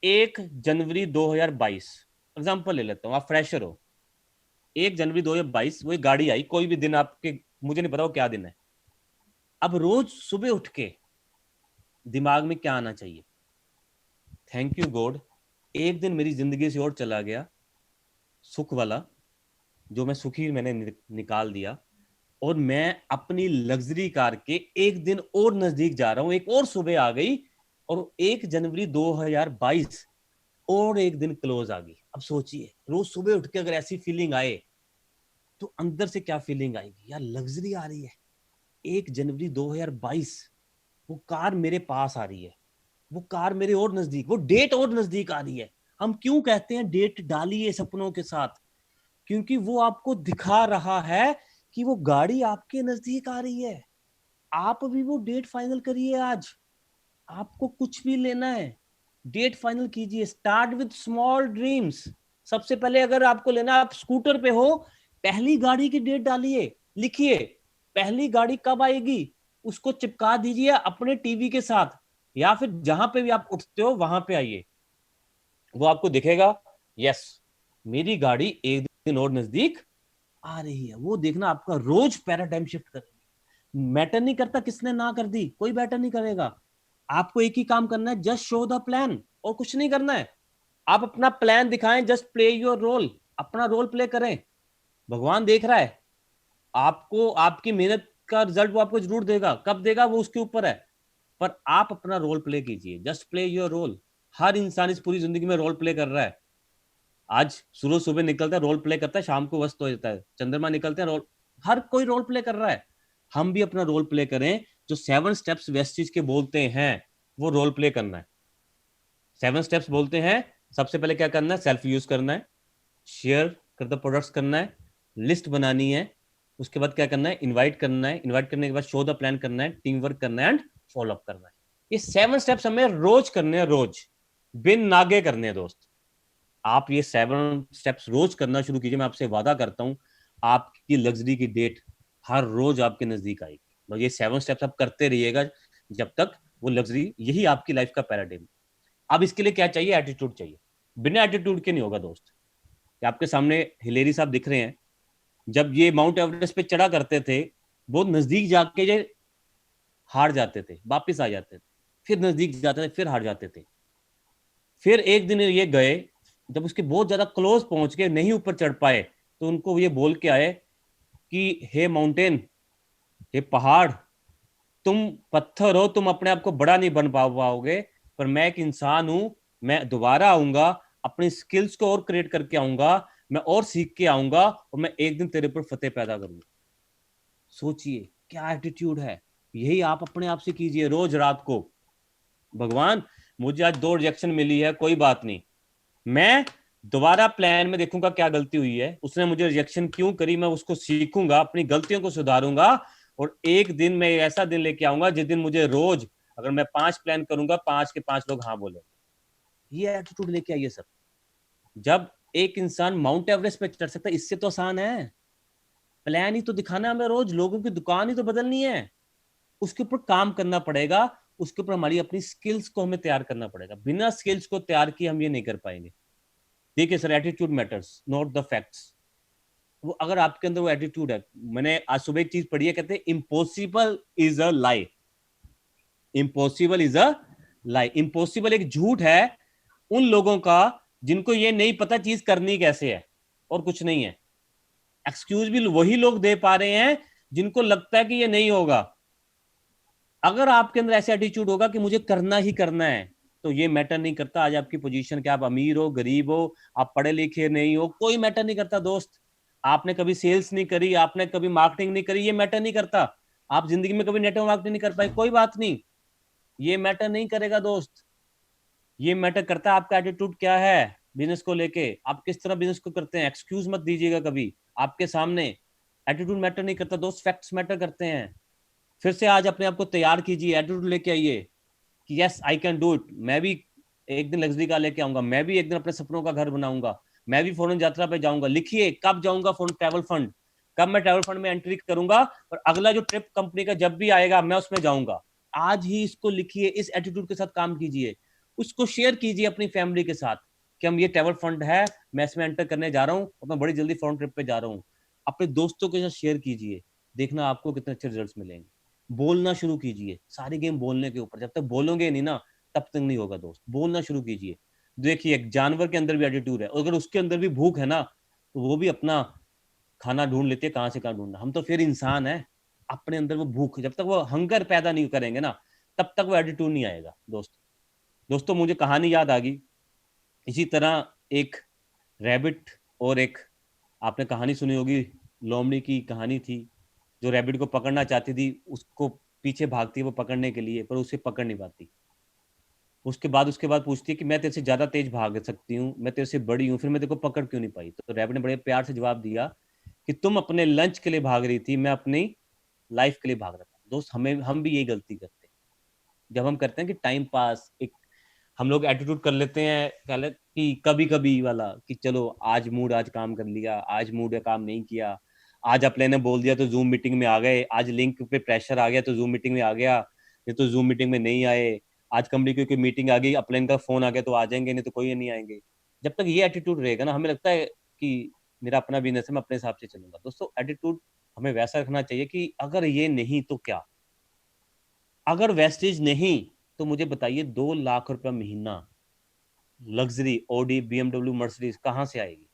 1 जनवरी 2022, एग्जाम्पल ले लेता हूं, आप फ्रेशर हो, 1 जनवरी 2022 वो एक गाड़ी आई, कोई भी दिन आपके, मुझे नहीं पता वो क्या दिन है। अब रोज सुबह उठ के दिमाग में क्या आना चाहिए? थैंक यू गॉड, एक दिन मेरी जिंदगी से और चला गया सुख वाला, जो मैं सुखी मैंने निकाल दिया, और मैं अपनी लग्जरी कार के एक दिन और नजदीक जा रहा हूं, एक और सुबह आ गई, और 1 जनवरी 2022 और एक दिन क्लोज आ गई। अब सोचिए रोज सुबह उठ के अगर ऐसी फीलिंग आए तो अंदर से क्या फीलिंग आएगी? यार लग्जरी आ रही है, 1 जनवरी 2022 वो कार मेरे पास आ रही है, वो कार मेरे और नजदीक, वो डेट और नजदीक आ रही है। हम क्यों कहते हैं डेट डालिए सपनों के साथ? क्योंकि वो आपको दिखा रहा है कि वो गाड़ी आपके नजदीक आ रही है। आप भी वो डेट फाइनल करिए आज। आपको कुछ भी लेना है, डेट फाइनल कीजिए। Start with small dreams. सबसे पहले अगर आपको लेना, आप स्कूटर पे हो, पहली गाड़ी की डेट डालिए, लिखिए पहली गाड़ी कब आएगी, उसको चिपका दीजिए अपने टीवी के साथ, या फिर जहां पे भी आप उठते हो वहां पे आइए, वो आपको दिखेगा, यस मेरी गाड़ी एक दिन और नजदीक आ रही है। वो देखना आपका रोज पैराडाइम शिफ्ट करेगी। मैटर नहीं करता किसने ना कर दी, कोई मैटर नहीं करेगा। आपको एक ही काम करना है, जस्ट शो द प्लान, और कुछ नहीं करना है। आप अपना प्लान दिखाएं, जस्ट प्ले योर रोल, अपना रोल प्ले करें। भगवान देख रहा है आपको, आपकी मेहनत का रिजल्ट वो आपको जरूर देगा, कब देगा वो उसके ऊपर है, पर आप अपना रोल प्ले कीजिए, जस्ट प्ले योर रोल। हर इंसान इस पूरी जिंदगी में रोल प्ले कर रहा है। आज सूरज सुबह निकलता है रोल प्ले करता है, शाम को अस्त हो जाता है, चंद्रमा निकलते हैं रोल, हर कोई रोल प्ले कर रहा है। हम भी अपना रोल प्ले करें, जो 7 स्टेप्स वेस्टिज के बोलते हैं वो रोल प्ले करना है। 7 स्टेप्स बोलते हैं, सबसे पहले क्या करना है? सेल्फ यूज करना है, शेयर कर द प्रोडक्ट्स करना है, लिस्ट बनानी है, उसके बाद क्या करना है? इनवाइट करना है, इनवाइट करने के बाद शो द प्लान करना है, टीम वर्क करना है एंड फॉलो अप करना है। ये 7 स्टेप्स हमें रोज करने हैं, रोज बिन नागे करने हैं दोस्त। आप ये 7 स्टेप्स रोज करना शुरू कीजिए, मैं आपसे वादा करता हूं आपकी लग्जरी की डेट हर रोज आपके नजदीक आएगी। तो ये 7 स्टेप्स आप करते रहिएगा जब तक वो लग्जरी, यही आपकी लाइफ का पैराडाइम। अब इसके लिए क्या चाहिए? एटीट्यूड चाहिए। बिना एटीट्यूड के नहीं होगा दोस्त। आपके सामने हिलेरी साहब दिख रहे हैं, जब ये माउंट एवरेस्ट पे चढ़ा करते थे, बहुत नजदीक जाके ये हार जाते थे, वापिस आ जाते थे, फिर नजदीक जाते थे, फिर हार जाते थे। फिर एक दिन ये गए, जब उसके बहुत ज्यादा क्लोज पहुंच के नहीं ऊपर चढ़ पाए, तो उनको ये बोल के आए कि हे माउंटेन, हे पहाड़, तुम पत्थर हो, तुम अपने आप को बड़ा नहीं बन पाओगे, पर मैं एक इंसान हूं, मैं दोबारा आऊंगा, अपनी स्किल्स को और क्रिएट करके आऊंगा, मैं और सीख के आऊंगा, और मैं एक दिन तेरे पर फतेह पैदा करूंगा। सोचिए क्या एटीट्यूड है। यही आप अपने आप से कीजिए रोज रात को, भगवान मुझे आज 2 रिजेक्शन मिली है, कोई बात नहीं, मैं दोबारा प्लान में देखूंगा क्या गलती हुई है, उसने मुझे रिजेक्शन क्यों करी, मैं उसको सीखूंगा, अपनी गलतियों को सुधारूंगा, और एक दिन मैं ऐसा दिन लेके आऊंगा जिस दिन मुझे रोज, अगर मैं 5 प्लान करूंगा, 5 के 5 लोग हाँ बोले। ये एटीट्यूड लेके आइए सब। जब एक इंसान माउंट एवरेस्ट पे चढ़ सकता है, इससे तो आसान है। प्लान ही तो दिखाना है हमें, रोज लोगों की दुकान ही तो बदलनी है, उसके ऊपर काम करना पड़ेगा, उसके ऊपर हमारी अपनी स्किल्स को हमें तैयार करना पड़ेगा। बिना स्किल्स को तैयार किए हम ये नहीं कर पाएंगे। देखिए sir, attitude matters not the facts. वो अगर आपके अंदर वो एटीट्यूड है, मैंने आज सुबह एक चीज पढ़ी है, कहते हैं impossible is a lie, impossible is a lie, impossible एक झूठ है उन लोगों का जिनको ये नहीं पता चीज करनी कैसे है, और कुछ नहीं है। एक्सक्यूज भी वही लोग दे पा रहे हैं जिनको लगता है कि ये नहीं होगा। अगर आपके अंदर ऐसा एटीट्यूड होगा कि मुझे करना ही करना है, तो ये मैटर नहीं करता आज आपकी पोजीशन क्या, आप अमीर हो गरीब हो, आप पढ़े लिखे नहीं हो, कोई मैटर नहीं करता दोस्त। आपने कभी सेल्स नहीं करी, आपने कभी मार्केटिंग नहीं करी, ये मैटर नहीं करता। आप जिंदगी में कभी नेटवर्क मार्केटिंग नहीं कर पाए, कोई बात नहीं, ये मैटर नहीं करेगा दोस्त। ये मैटर करता है आपका एटीट्यूड क्या है बिजनेस को लेके, आप किस तरह बिजनेस को करते हैं। एक्सक्यूज मत दीजिएगा कभी आपके सामने। एटीट्यूड मैटर नहीं करता दोस्त, फैक्ट्स मैटर करते हैं। फिर से आज अपने आप को तैयार कीजिए, एटीट्यूड लेके आइए कि yes I can do it. मैं भी एक दिन लग्जरी कार लेके आऊंगा, मैं भी एक दिन अपने सपनों का घर बनाऊंगा, मैं भी फॉरेन यात्रा पे जाऊंगा। लिखिए कब जाऊंगा फॉरेन ट्रैवल फंड, कब मैं ट्रैवल फंड में एंट्री करूंगा, और अगला जो ट्रिप कंपनी का जब भी आएगा मैं उसमें जाऊंगा। आज ही इसको लिखिए, इस एटीट्यूड के साथ काम कीजिए, उसको शेयर कीजिए अपनी फैमिली के साथ कि हम ये ट्रैवल फंड है, मैं इसमें एंटर करने जा रहा हूँ और मैं बड़ी जल्दी फॉरेन ट्रिप पे जा रहा हूँ। अपने दोस्तों के साथ शेयर कीजिए, देखना आपको कितने अच्छे रिजल्ट्स मिलेंगे। बोलना शुरू कीजिए, सारी गेम बोलने के ऊपर, जब तक बोलोगे नहीं ना तब तक नहीं होगा दोस्त। बोलना शुरू कीजिए। देखिए एक जानवर के अंदर भी एटीट्यूड है, अगर उसके अंदर भी भूख है ना, तो वो भी अपना खाना ढूंढ लेते हैं, कहां से कहां ढूंढना। हम तो फिर इंसान है, अपने अंदर वो भूख, जब तक वो हंगर पैदा नहीं करेंगे ना तब तक वो एटीट्यूड नहीं आएगा दोस्त। दोस्तों मुझे कहानी याद आ गई, इसी तरह एक रैबिट और एक, आपने कहानी सुनी होगी, लोमड़ी की कहानी थी, जो रैबिट को पकड़ना चाहती थी, उसको पीछे भागती है वो पकड़ने के लिए, पर उसे पकड़ नहीं पाती। उसके बाद पूछती है कि मैं तेरे से ज्यादा तेज भाग सकती हूँ, मैं तेरे से बड़ी हूँ, फिर मैं तेरे को पकड़ क्यों नहीं पाई। तो रैबिट ने बड़े प्यार से जवाब दिया कि तुम अपने लंच के लिए भाग रही थी, मैं अपनी लाइफ के लिए भाग रहा था। दोस्त हम भी यही गलती करते हैं, जब हम करते हैं कि टाइम पास, एक हम लोग एटीट्यूड कर लेते हैं पहले कि कभी कभी वाला, कि चलो आज मूड, आज काम कर लिया, आज मूड है काम नहीं किया, आज अपने ने बोल दिया तो जूम मीटिंग में आ गए, आज लिंक पे प्रेशर आ गया तो जूम मीटिंग में आ गया, नहीं तो जूम मीटिंग में नहीं आए, आज कंपनी की कोई मीटिंग आ गई, अपने का फोन आ गया तो आ जाएंगे, नहीं तो कोई नहीं आएंगे। जब तक ये एटीट्यूड रहेगा ना, हमें लगता है कि मेरा अपना बिजनेस है, मैं अपने हिसाब से चलूंगा। दोस्तों एटीट्यूड हमें वैसा रखना चाहिए कि अगर ये नहीं तो क्या, अगर वेस्टेज नहीं तो मुझे बताइए 2 लाख रुपया महीना लग्जरी ऑडी बीएमडब्ल्यू मर्सिडीज कहां से आएगी।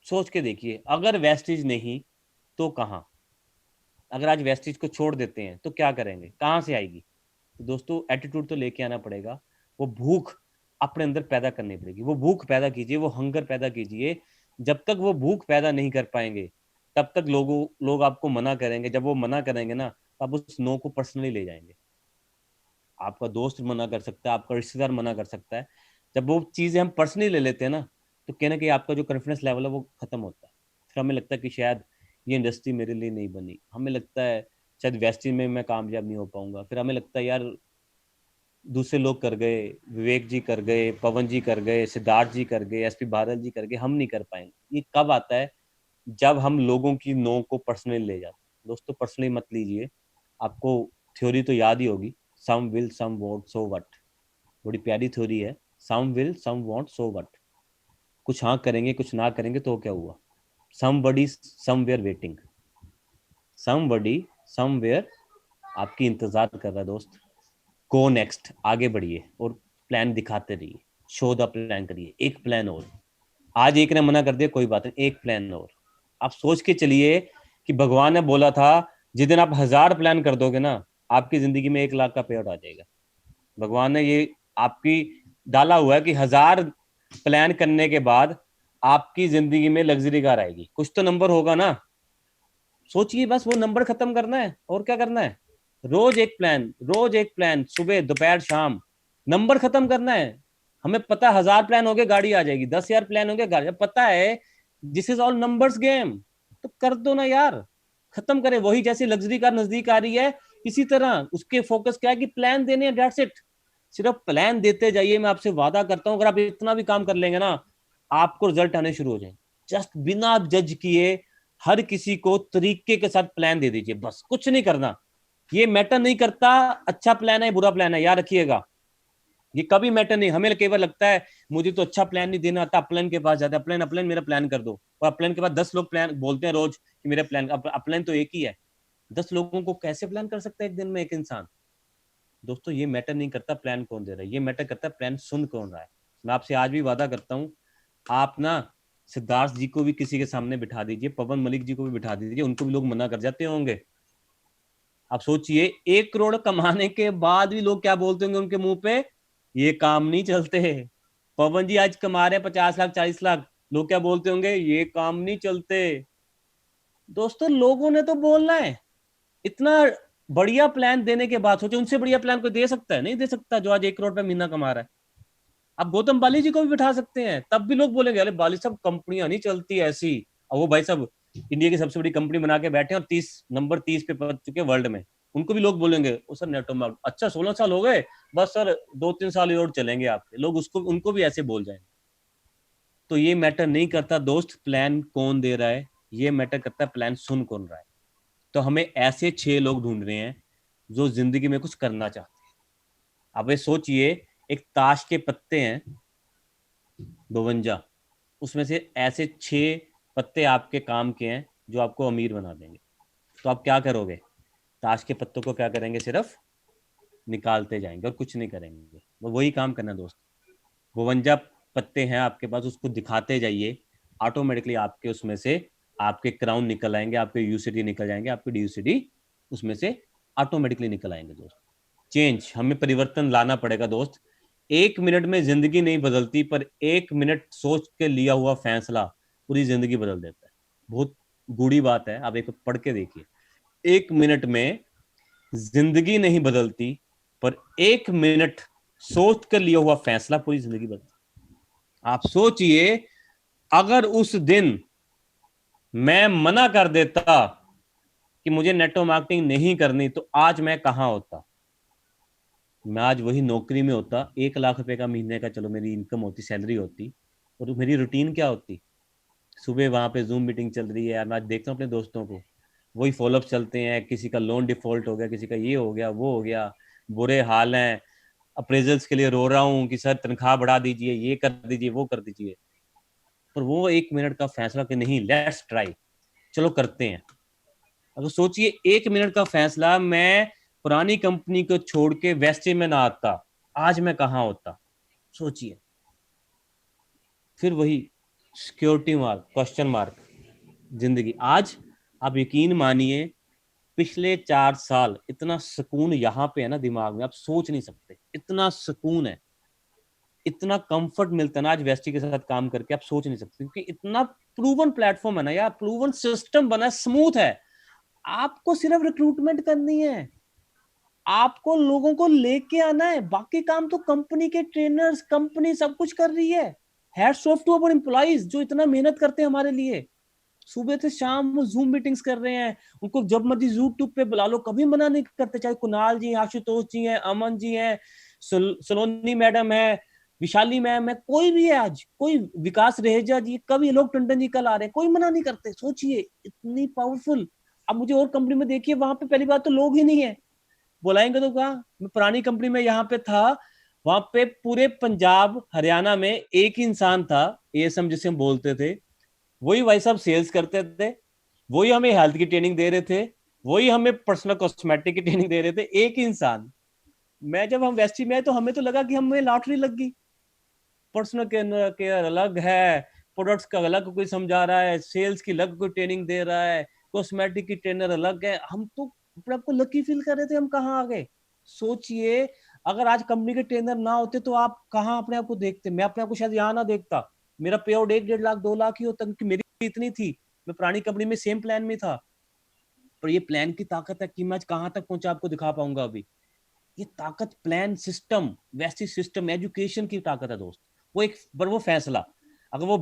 सोच के देखिए, अगर वेस्टेज नहीं तो कहां। अगर आज वेस्टेज को छोड़ देते हैं तो क्या करेंगे, कहां से आएगी। तो दोस्तों एटीट्यूड तो लेके आना पड़ेगा, वो भूख अपने अंदर पैदा करनी पड़ेगी, वो भूख पैदा कीजिए, वो हंगर पैदा कीजिए। जब तक वो भूख पैदा नहीं कर पाएंगे तब तक लोग आपको मना करेंगे, जब वो मना करेंगे ना तो आप उस नो को पर्सनली ले जाएंगे। आपका दोस्त मना कर सकता है, आपका रिश्तेदार मना कर सकता है, जब वो चीजें हम पर्सनली ले लेते हैं ना, तो कहीं ना कहीं आपका जो कॉन्फिडेंस लेवल है वो खत्म होता है। फिर हमें लगता है कि शायद ये इंडस्ट्री मेरे लिए नहीं बनी, हमें लगता है शायद वेस्टिन में मैं कामयाब नहीं हो पाऊंगा, फिर हमें लगता है यार दूसरे लोग कर गए, विवेक जी कर गए, पवन जी कर गए, सिद्धार्थ जी कर गए, एसपी बादल जी कर गए, हम नहीं कर पाएंगे। ये कब आता है, जब हम लोगों की नो को पर्सनली ले जाते हैं। दोस्तों पर्सनली मत लीजिए, आपको थ्योरी तो याद ही होगी, some will some won't so what. बड़ी प्यारी थ्योरी है, some will some won't so what. कुछ हाँ करेंगे कुछ ना करेंगे तो क्या हुआ, somebody somewhere waiting, somebody somewhere आपकी इंतजार कर रहा है दोस्त। गो नेक्स्ट, आगे बढ़िए और प्लान दिखाते रहिए, शो द प्लान करिए, एक प्लान और। आज एक ने मना कर दिया कोई बात नहीं, एक प्लान और। आप सोच के चलिए कि भगवान ने बोला था जिस दिन आप 1000 प्लान कर दोगे ना, आपकी जिंदगी में 1 लाख का पे आउट आ जाएगा। भगवान ने ये आपकी डाला हुआ है कि 1000 प्लान करने के बाद आपकी जिंदगी में लग्जरी कार आएगी। कुछ तो नंबर होगा ना। सोचिए, बस वो नंबर खत्म करना है और क्या करना है। रोज एक प्लान, रोज एक प्लान, सुबह दोपहर शाम, नंबर खत्म करना है। हमें पता है 1000 प्लान हो गए गाड़ी आ जाएगी, 10,000 प्लान हो गए गाड़ी, पता है this is all numbers game. तो कर दो ना यार, खत्म करें। वही जैसे लग्जरी कार नजदीक आ रही है, इसी तरह उसके फोकस क्या है कि प्लान देने हैं, दैट्स इट। सिर्फ प्लान देते जाइए। मैं आपसे वादा करता हूं, अगर आप इतना भी काम कर लेंगे ना, आपको रिजल्ट आने शुरू हो जाएंगे। जस्ट बिना जज किए हर किसी को तरीके के साथ प्लान दे दीजिए, बस कुछ नहीं करना। ये मैटर नहीं करता अच्छा प्लान है बुरा प्लान है, याद रखिएगा। ये कभी मैटर नहीं। हमें केवल लगता है मुझे तो अच्छा प्लान नहीं देना आता, अपलाइन के पास जाता है, अपलाइन अपलाइन मेरा प्लान कर दो। और अपलाइन के बाद 10 लोग प्लान बोलते हैं रोज कि मेरा प्लान, अपलाइन तो एक ही है। 10 लोगों को कैसे प्लान कर सकता है एक दिन में एक इंसान। दोस्तों ये मैटर नहीं करता प्लान कौन दे रहा है, ये मैटर करता है प्लान सुन कौन रहा है। मैं आपसे आज भी वादा करता हूँ, आप ना सिद्धार्थ जी को भी किसी के सामने बिठा दीजिए, पवन मलिक जी को भी बिठा दीजिए, उनको भी लोग मना कर जाते होंगे। आप सोचिए 1 करोड़ कमाने के बाद भी लोग क्या बोलते होंगे उनके मुंह पे, ये काम नहीं चलते। पवन जी आज कमा रहे हैं 50 लाख 40 लाख, लोग क्या बोलते होंगे, ये काम नहीं चलते। दोस्तों लोगों ने तो बोलना है। इतना बढ़िया प्लान देने के बाद सोचो, उनसे बढ़िया प्लान कोई दे सकता है? नहीं दे सकता, जो आज 1 करोड़ रुपए महीना कमा रहा है। आप गौतम बाली जी को भी बिठा सकते हैं, तब भी लोग बोलेंगे अरे बाली साहब कंपनियां नहीं चलती ऐसी। और वो भाई साहब इंडिया की सबसे बड़ी कंपनी बना के बैठे हैं और 30 नंबर 30 पे पहुंच चुके हैं वर्ल्ड में। उनको भी लोग बोलेंगे ओ सर नेटो में अच्छा 16 साल हो गए, बस सर 2-3 साल और चलेंगे आपके, लोग उसको उनको भी ऐसे बोल जाएंगे। तो ये मैटर नहीं करता दोस्त प्लान कौन दे रहा है, ये मैटर करता है प्लान सुन कौन रहा है। तो हमें ऐसे 6 लोग ढूंढने हैं जो जिंदगी में कुछ करना चाहते हैं। अब ये सोचिए, एक ताश के पत्ते हैं 52, उसमें से ऐसे 6 पत्ते आपके काम के हैं जो आपको अमीर बना देंगे। तो आप क्या करोगे? ताश के पत्तों को क्या करेंगे, सिर्फ निकालते जाएंगे और कुछ नहीं करेंगे। वो वही काम करना दोस्त। 52 पत्ते हैं आपके पास, उसको दिखाते जाइए, ऑटोमेटिकली आपके उसमें से आपके क्राउन निकल आएंगे, आपके यूसीडी निकल जाएंगे, आपके डीयूसीडी उसमें से ऑटोमेटिकली निकल आएंगे दोस्त। चेंज, हमें परिवर्तन लाना पड़ेगा दोस्त। 1 मिनट में जिंदगी नहीं बदलती, पर 1 मिनट सोच के लिया हुआ फैसला पूरी जिंदगी बदल देता है। बहुत गूढ़ी बात है, आप एक पढ़ के देखिए। 1 मिनट में जिंदगी नहीं बदलती, पर 1 मिनट सोच कर लिया हुआ फैसला पूरी जिंदगी बदलती। आप सोचिए, अगर उस दिन मैं मना कर देता कि मुझे नेटवर्क मार्केटिंग नहीं करनी, तो आज मैं कहां होता? मैं आज वही नौकरी में होता, 1 लाख रुपए का महीने का चलो मेरी इनकम होती, सैलरी होती। और मेरी रूटीन क्या होती? सुबह वहां पे जूम मीटिंग चल रही है यार, मैं आज देखता हूँ अपने दोस्तों को, वही फॉलोअप चलते हैं, किसी का लोन डिफॉल्ट हो गया, किसी का ये हो गया वो हो गया, बुरे हाल हैं। अप्रेजल्स के लिए रो रहा हूँ कि सर तनख्वाह बढ़ा दीजिए, ये कर दीजिए वो कर दीजिए। पर वो 1 मिनट का फैसला कि नहीं लेट्स ट्राई, चलो करते हैं। अगर सोचिए 1 मिनट का फैसला, मैं पुरानी कंपनी को छोड़ के वेस्टे में ना आता, आज मैं कहाँ होता? सोचिए। फिर वही सिक्योरिटी मार्क, क्वेश्चन मार्क, जिंदगी। आज आप यकीन मानिए, पिछले 4 साल इतना सुकून यहाँ पे है ना दिमाग में, आप सोच नहीं सकते। इतना सुकून है, इतना कंफर्ट मिलता है ना आज वेस्टी के साथ काम करके, आप सोच नहीं सकते। क्योंकि इतना प्रूवन प्लेटफॉर्म है ना यार, प्रूवन सिस्टम बना, स्मूथ है। आपको सिर्फ रिक्रूटमेंट करनी है, आपको लोगों को लेके आना है, बाकी काम तो कंपनी के ट्रेनर्स, कंपनी सब कुछ कर रही है। Hats off to our employees जो इतना मेहनत करते हैं हमारे लिए। सुबह से शाम वो जूम मीटिंग्स कर रहे हैं, उनको जब मर्जी यूट्यूब पे बुला लो, कभी मना नहीं करते। चाहे कुणाल जी, आशुतोष जी हैं, अमन जी हैं, सलोनी मैडम है, विशाली मैम है, कोई भी है आज, कोई विकास रहेजा जी, कभी लोग टंडन जी कल आ रहे हैं, कोई मना नहीं करते। सोचिए इतनी पावरफुल। अब मुझे और कंपनी में देखिए, वहां पे पहली बात तो लोग ही नहीं है, बुलाएंगे तो कहा। मैं पुरानी कंपनी में यहाँ पे था, वहां पे पूरे पंजाब हरियाणा में एक ही इंसान था, एएसएम जिसे हम बोलते थे। वही भाई साहब सेल्स करते थे, वही हमें हेल्थ की ट्रेनिंग दे रहे थे, वही हमें पर्सनल कॉस्मेटिक की ट्रेनिंग दे रहे थे, एक ही इंसान। मैं जब हम वेस्टी में आए तो हमें तो लगा कि हमें लॉटरी लग गई। पर्सनल केयर अलग है, प्रोडक्ट्स का अलग कोई समझा रहा है, सेल्स की अलग कोई ट्रेनिंग दे रहा है, कॉस्मेटिक की ट्रेनर अलग है। हम तो अपने आपको लकी फील कर रहे थे, हम कहाँ आ गए। सोचिए, अगर आज कंपनी के ट्रेनर ना होते तो आप कहाँ अपने आप को देखते। मैं अपने आप को शायद यहाँ ना देखता, मेरा पे आउट 1-1.5 लाख 2 लाख ही होता, क्योंकि मेरी इतनी थी। मैं पुरानी कंपनी में सेम प्लान में था, पर ये प्लान की ताकत है कि मैं आज कहाँ तक पहुंचा आपको दिखा पाऊंगा अभी। ये ताकत प्लान, सिस्टम, वैसी सिस्टम, एजुकेशन की ताकत है दोस्त। वो एक पर वो फैसला, अगर वो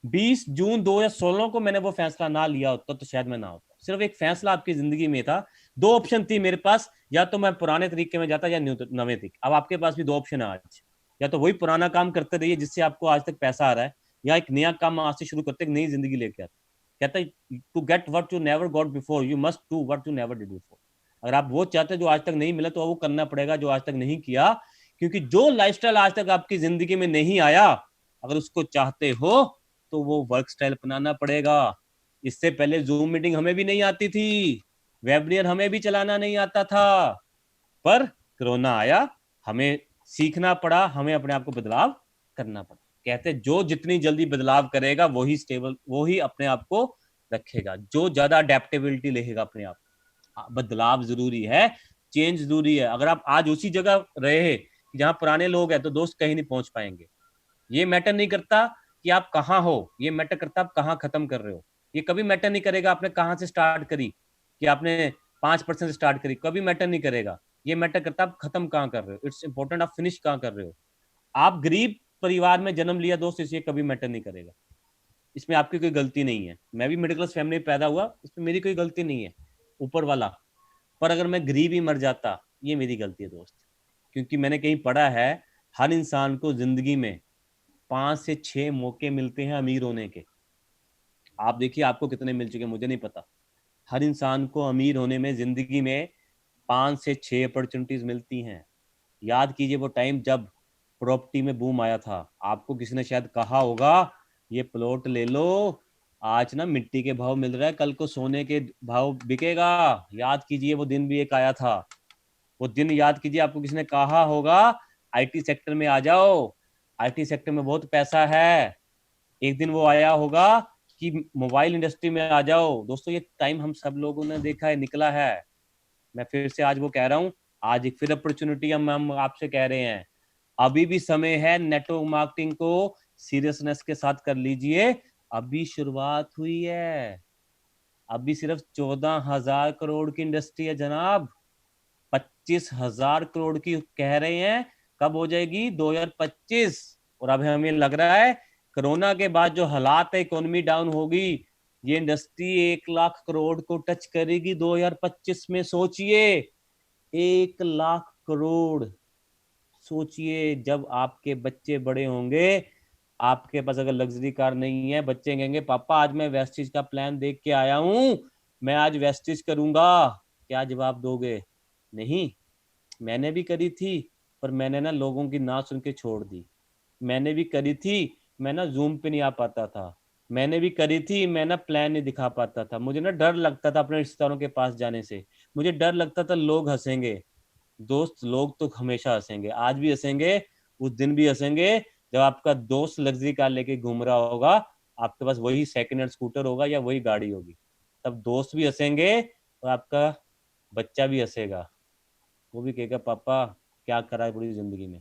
20 जून 2016 को मैंने वो फैसला ना लिया होता तो शायद मैं ना होता। सिर्फ एक फैसला आपकी जिंदगी में था, दो ऑप्शन थी मेरे पास, या तो मैं पुराने तरीके में जाता या नवे तरीके। अब आपके पास भी दो ऑप्शन है आज, या तो वही पुराना काम करते रहिए जिससे आपको आज तक पैसा आ रहा है, या एक नया काम आज से शुरू करते, एक नई जिंदगी लेके आते। कहता है to get what you never got before, you must do what you never did before. अगर आप वो चाहते जो आज तक नहीं मिला, तो वो करना पड़ेगा जो आज तक नहीं किया। क्योंकि जो लाइफस्टाइल आज तक आपकी जिंदगी में नहीं आया, अगर उसको चाहते हो तो वो वर्क स्टाइल अपनाना पड़ेगा। इससे पहले जूम मीटिंग हमें भी नहीं आती थी, वेबिनार हमें भी चलाना नहीं आता था, पर कोरोना आया, हमें सीखना पड़ा, हमें अपने आप को बदलाव करना पड़ा। कहते जो जितनी जल्दी बदलाव करेगा वही स्टेबल, वही अपने आप को रखेगा, जो ज्यादा अडेप्टेबिलिटी लेगा अपने आप। बदलाव जरूरी है, चेंज जरूरी है। अगर आप आज उसी जगह रहे जहां पुराने लोग हैं, तो दोस्त कहीं नहीं पहुंच पाएंगे। ये मैटर नहीं करता कि आप कहाँ हो, ये मैटर करता आप कहाँ खत्म कर रहे हो। ये कभी मैटर नहीं करेगा आपने कहाँ से स्टार्ट करी, कि आपने 5% स्टार्ट करी, कभी मैटर नहीं करेगा। ये मैटर करता आप खत्म कहाँ कर रहे हो। इट्स इंपॉर्टेंट आप फिनिश कहाँ कर रहे हो। आप गरीब परिवार में जन्म लिया दोस्त, इसलिए कभी मैटर नहीं करेगा। इसमें आपकी कोई गलती नहीं है। मैं भी मिडिल क्लास फैमिली में पैदा हुआ, इसमें मेरी कोई गलती नहीं है, ऊपर वाला। पर अगर मैं गरीब ही मर जाता, ये मेरी गलती है दोस्त। क्योंकि मैंने कहीं पढ़ा है, हर इंसान को जिंदगी में 5 से 6 मौके मिलते हैं अमीर होने के। आप देखिए आपको कितने मिल चुके, मुझे नहीं पता। हर इंसान को अमीर होने में जिंदगी में 5 से 6 अपॉर्चुनिटीज मिलती हैं। याद कीजिए वो टाइम जब प्रॉपर्टी में बूम आया था, आपको किसी ने शायद कहा होगा ये प्लॉट ले लो, आज ना मिट्टी के भाव मिल रहा है, कल को सोने के भाव बिकेगा। याद कीजिए वो दिन भी एक आया था। वो दिन याद कीजिए, आपको किसी ने कहा होगा आईटी सेक्टर में आ जाओ, आईटी सेक्टर में बहुत पैसा है। एक दिन वो आया होगा कि मोबाइल इंडस्ट्री में आ जाओ। दोस्तों ये टाइम हम सब लोगों ने देखा है, निकला है। मैं फिर से आज वो कह रहा हूँ, आज एक फिर अपॉर्चुनिटी हम आपसे कह रहे हैं। अभी भी समय है, नेटवर्क मार्केटिंग को सीरियसनेस के साथ कर लीजिए। अभी शुरुआत हुई है, अभी सिर्फ 14,000 करोड़ की इंडस्ट्री है जनाब। 25,000 करोड़ की कह रहे हैं, कब हो जाएगी? 2025। और अब हमें लग रहा है कोरोना के बाद जो हालात है, इकोनॉमी डाउन होगी, ये इंडस्ट्री 1 लाख करोड़ को टच करेगी 2025 में। सोचिए, 1 लाख करोड़। सोचिए जब आपके बच्चे बड़े होंगे, आपके पास अगर लग्जरी कार नहीं है, बच्चे कहेंगे पापा आज मैं वेस्टिज का प्लान देख के आया हूं, मैं आज वेस्टिज करूंगा। क्या जवाब दोगे? नहीं। मैंने भी करी थी, पर मैंने ना लोगों की ना सुन के छोड़ दी। मैंने भी करी थी, मैं ना जूम पे नहीं आ पाता था। मैंने भी करी थी, मैं ना प्लान नहीं दिखा पाता था। मुझे ना डर लगता था अपने रिश्तेदारों के पास जाने से। मुझे डर लगता था लोग हंसेंगे। दोस्त लोग तो हमेशा हंसेंगे, आज भी हंसेंगे, उस दिन भी हंसेंगे जब आपका दोस्त लग्जरी कार लेके घूम रहा होगा, आपके पास वही सेकंड हैंड स्कूटर होगा या वही गाड़ी होगी। तब दोस्त भी हंसेंगे और आपका बच्चा भी हंसेगा। वो भी कहेगा पापा क्या करा है पूरी जिंदगी में।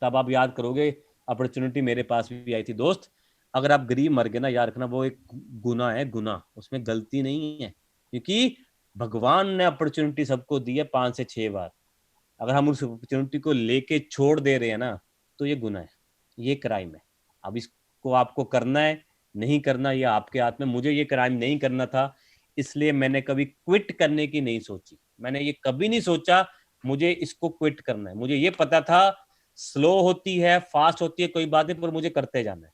तब आप याद करोगे अपॉर्चुनिटी मेरे पास भी आई थी दोस्त। अगर आप गरीब मर गए ना, याद रखना वो एक गुना है, गुना, उसमें गलती नहीं है। क्योंकि भगवान ने अपॉर्चुनिटी सबको दी है 5 से 6 बार। अगर हम उस अपॉर्चुनिटी को लेके छोड़ दे रहे हैं ना, तो ये गुनाह है, ये क्राइम है। अब इसको आपको करना है, नहीं करना, ये आपके हाथ में। मुझे ये क्राइम नहीं करना था, इसलिए मैंने कभी क्विट करने की नहीं सोची। मैंने ये कभी नहीं सोचा मुझे इसको क्विट करना है। मुझे ये पता था स्लो होती है, फास्ट होती है, कोई बात नहीं, पर मुझे करते जाना है।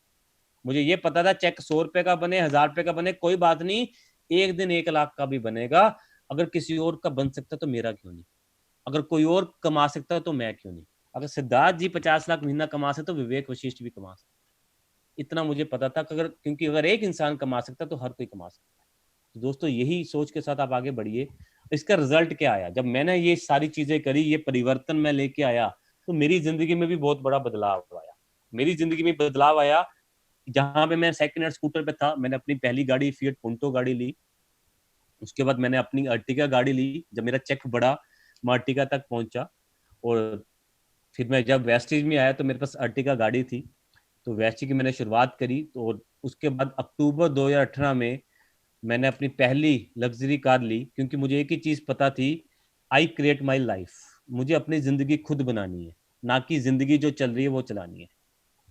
मुझे ये पता था चेक 100 रुपए का बने, 1000 रुपए का बने, कोई बात नहीं, एक दिन 1 लाख का भी बनेगा। अगर किसी और का बन सकता तो मेरा क्यों नहीं? अगर कोई और कमा सकता है तो मैं क्यों नहीं? अगर सिद्धार्थ जी 50 लाख महीना कमा सकते तो विवेक वशिष्ठ भी कमा सकते। इतना मुझे पता था कि अगर, क्योंकि अगर एक इंसान कमा सकता तो हर कोई कमा सकता है। तो दोस्तों यही सोच के साथ आप आगे बढ़िए। इसका रिजल्ट क्या आया जब मैंने ये सारी चीजें करी, ये परिवर्तन मैं लेके आया, तो मेरी जिंदगी में भी बहुत बड़ा बदलाव आया। मेरी जिंदगी में बदलाव आया, जहां पे मैं सेकंड हैंड स्कूटर पे था, मैंने अपनी पहली गाड़ी फिएट पुंटो गाड़ी ली। उसके बाद मैंने अपनी अर्टिगा गाड़ी ली। जब मेरा चेक बढ़ा, मैं अर्टिगा तक पहुंचा। और फिर मैं जब वेस्टेज में आया तो मेरे पास अर्टिगा गाड़ी थी, तो वेस्टेज की मैंने शुरुआत करी। तो उसके बाद अक्टूबर 2018 में मैंने अपनी पहली लग्जरी कार ली, क्योंकि मुझे एक ही चीज पता थी, आई क्रिएट माई लाइफ। मुझे अपनी जिंदगी खुद बनानी है, ना कि जिंदगी जो चल रही है वो चलानी है।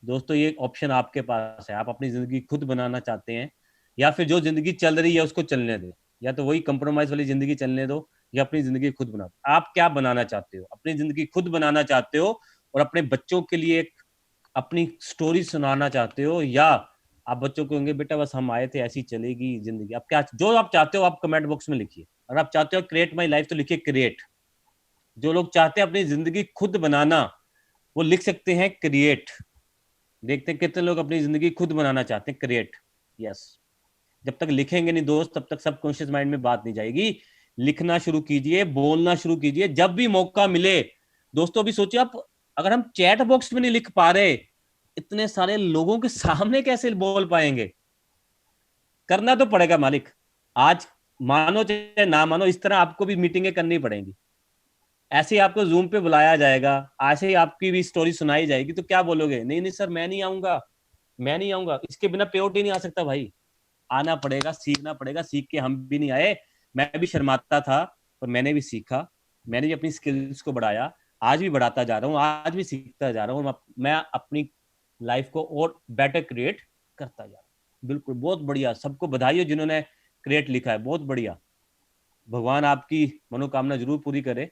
दोस्तों ये ऑप्शन आपके पास है, आप अपनी जिंदगी खुद बनाना चाहते हैं या फिर जो जिंदगी चल रही है उसको चलने दो, या तो वही कंप्रोमाइज वाली जिंदगी चलने दो, या अपनी जिंदगी खुद बना। आप क्या बनाना चाहते हो? अपनी जिंदगी खुद बनाना चाहते हो और अपने बच्चों के लिए एक अपनी स्टोरी सुनाना चाहते हो, या आप बच्चों को कहेंगे बेटा बस हम आए थे ऐसी चलेगी जिंदगी? आप क्या जो आप चाहते हो आप कमेंट बॉक्स में लिखिए। अगर आप चाहते हो क्रिएट माई लाइफ तो लिखिए क्रिएट। जो लोग चाहते हैं अपनी जिंदगी खुद बनाना वो लिख सकते हैं क्रिएट। देखते हैं कितने लोग अपनी जिंदगी खुद बनाना चाहते हैं, क्रिएट। यस। जब तक लिखेंगे नहीं दोस्त तब तक सबकॉन्शियस माइंड में बात नहीं जाएगी। लिखना शुरू कीजिए, बोलना शुरू कीजिए जब भी मौका मिले। दोस्तों अभी सोचिए आप, अगर हम चैट बॉक्स में नहीं लिख पा रहे, इतने सारे लोगों के सामने कैसे बोल पाएंगे? करना तो पड़ेगा मालिक। आज मानो चाहे ना मानो, इस तरह आपको भी मीटिंगें करनी पड़ेंगी। ऐसे ही आपको जूम पे बुलाया जाएगा, ऐसे ही आपकी भी स्टोरी सुनाई जाएगी, तो क्या बोलोगे? नहीं नहीं सर मैं नहीं आऊंगा, मैं नहीं आऊंगा। इसके बिना पेआउट ही नहीं आ सकता भाई। आना पड़ेगा, सीखना पड़ेगा। सीख के हम भी नहीं आए, मैं भी शर्माता था, पर मैंने भी सीखा, मैंने भी अपनी स्किल्स को बढ़ाया। आज भी बढ़ाता जा रहा हूँ, आज भी सीखता जा रहा हूँ। मैं अपनी लाइफ को और बेटर क्रिएट करता जा रहा हूँ। बिल्कुल बहुत बढ़िया, सबको बधाई हो जिन्होंने क्रिएट लिखा है, बहुत बढ़िया। भगवान आपकी मनोकामना जरूर पूरी करे।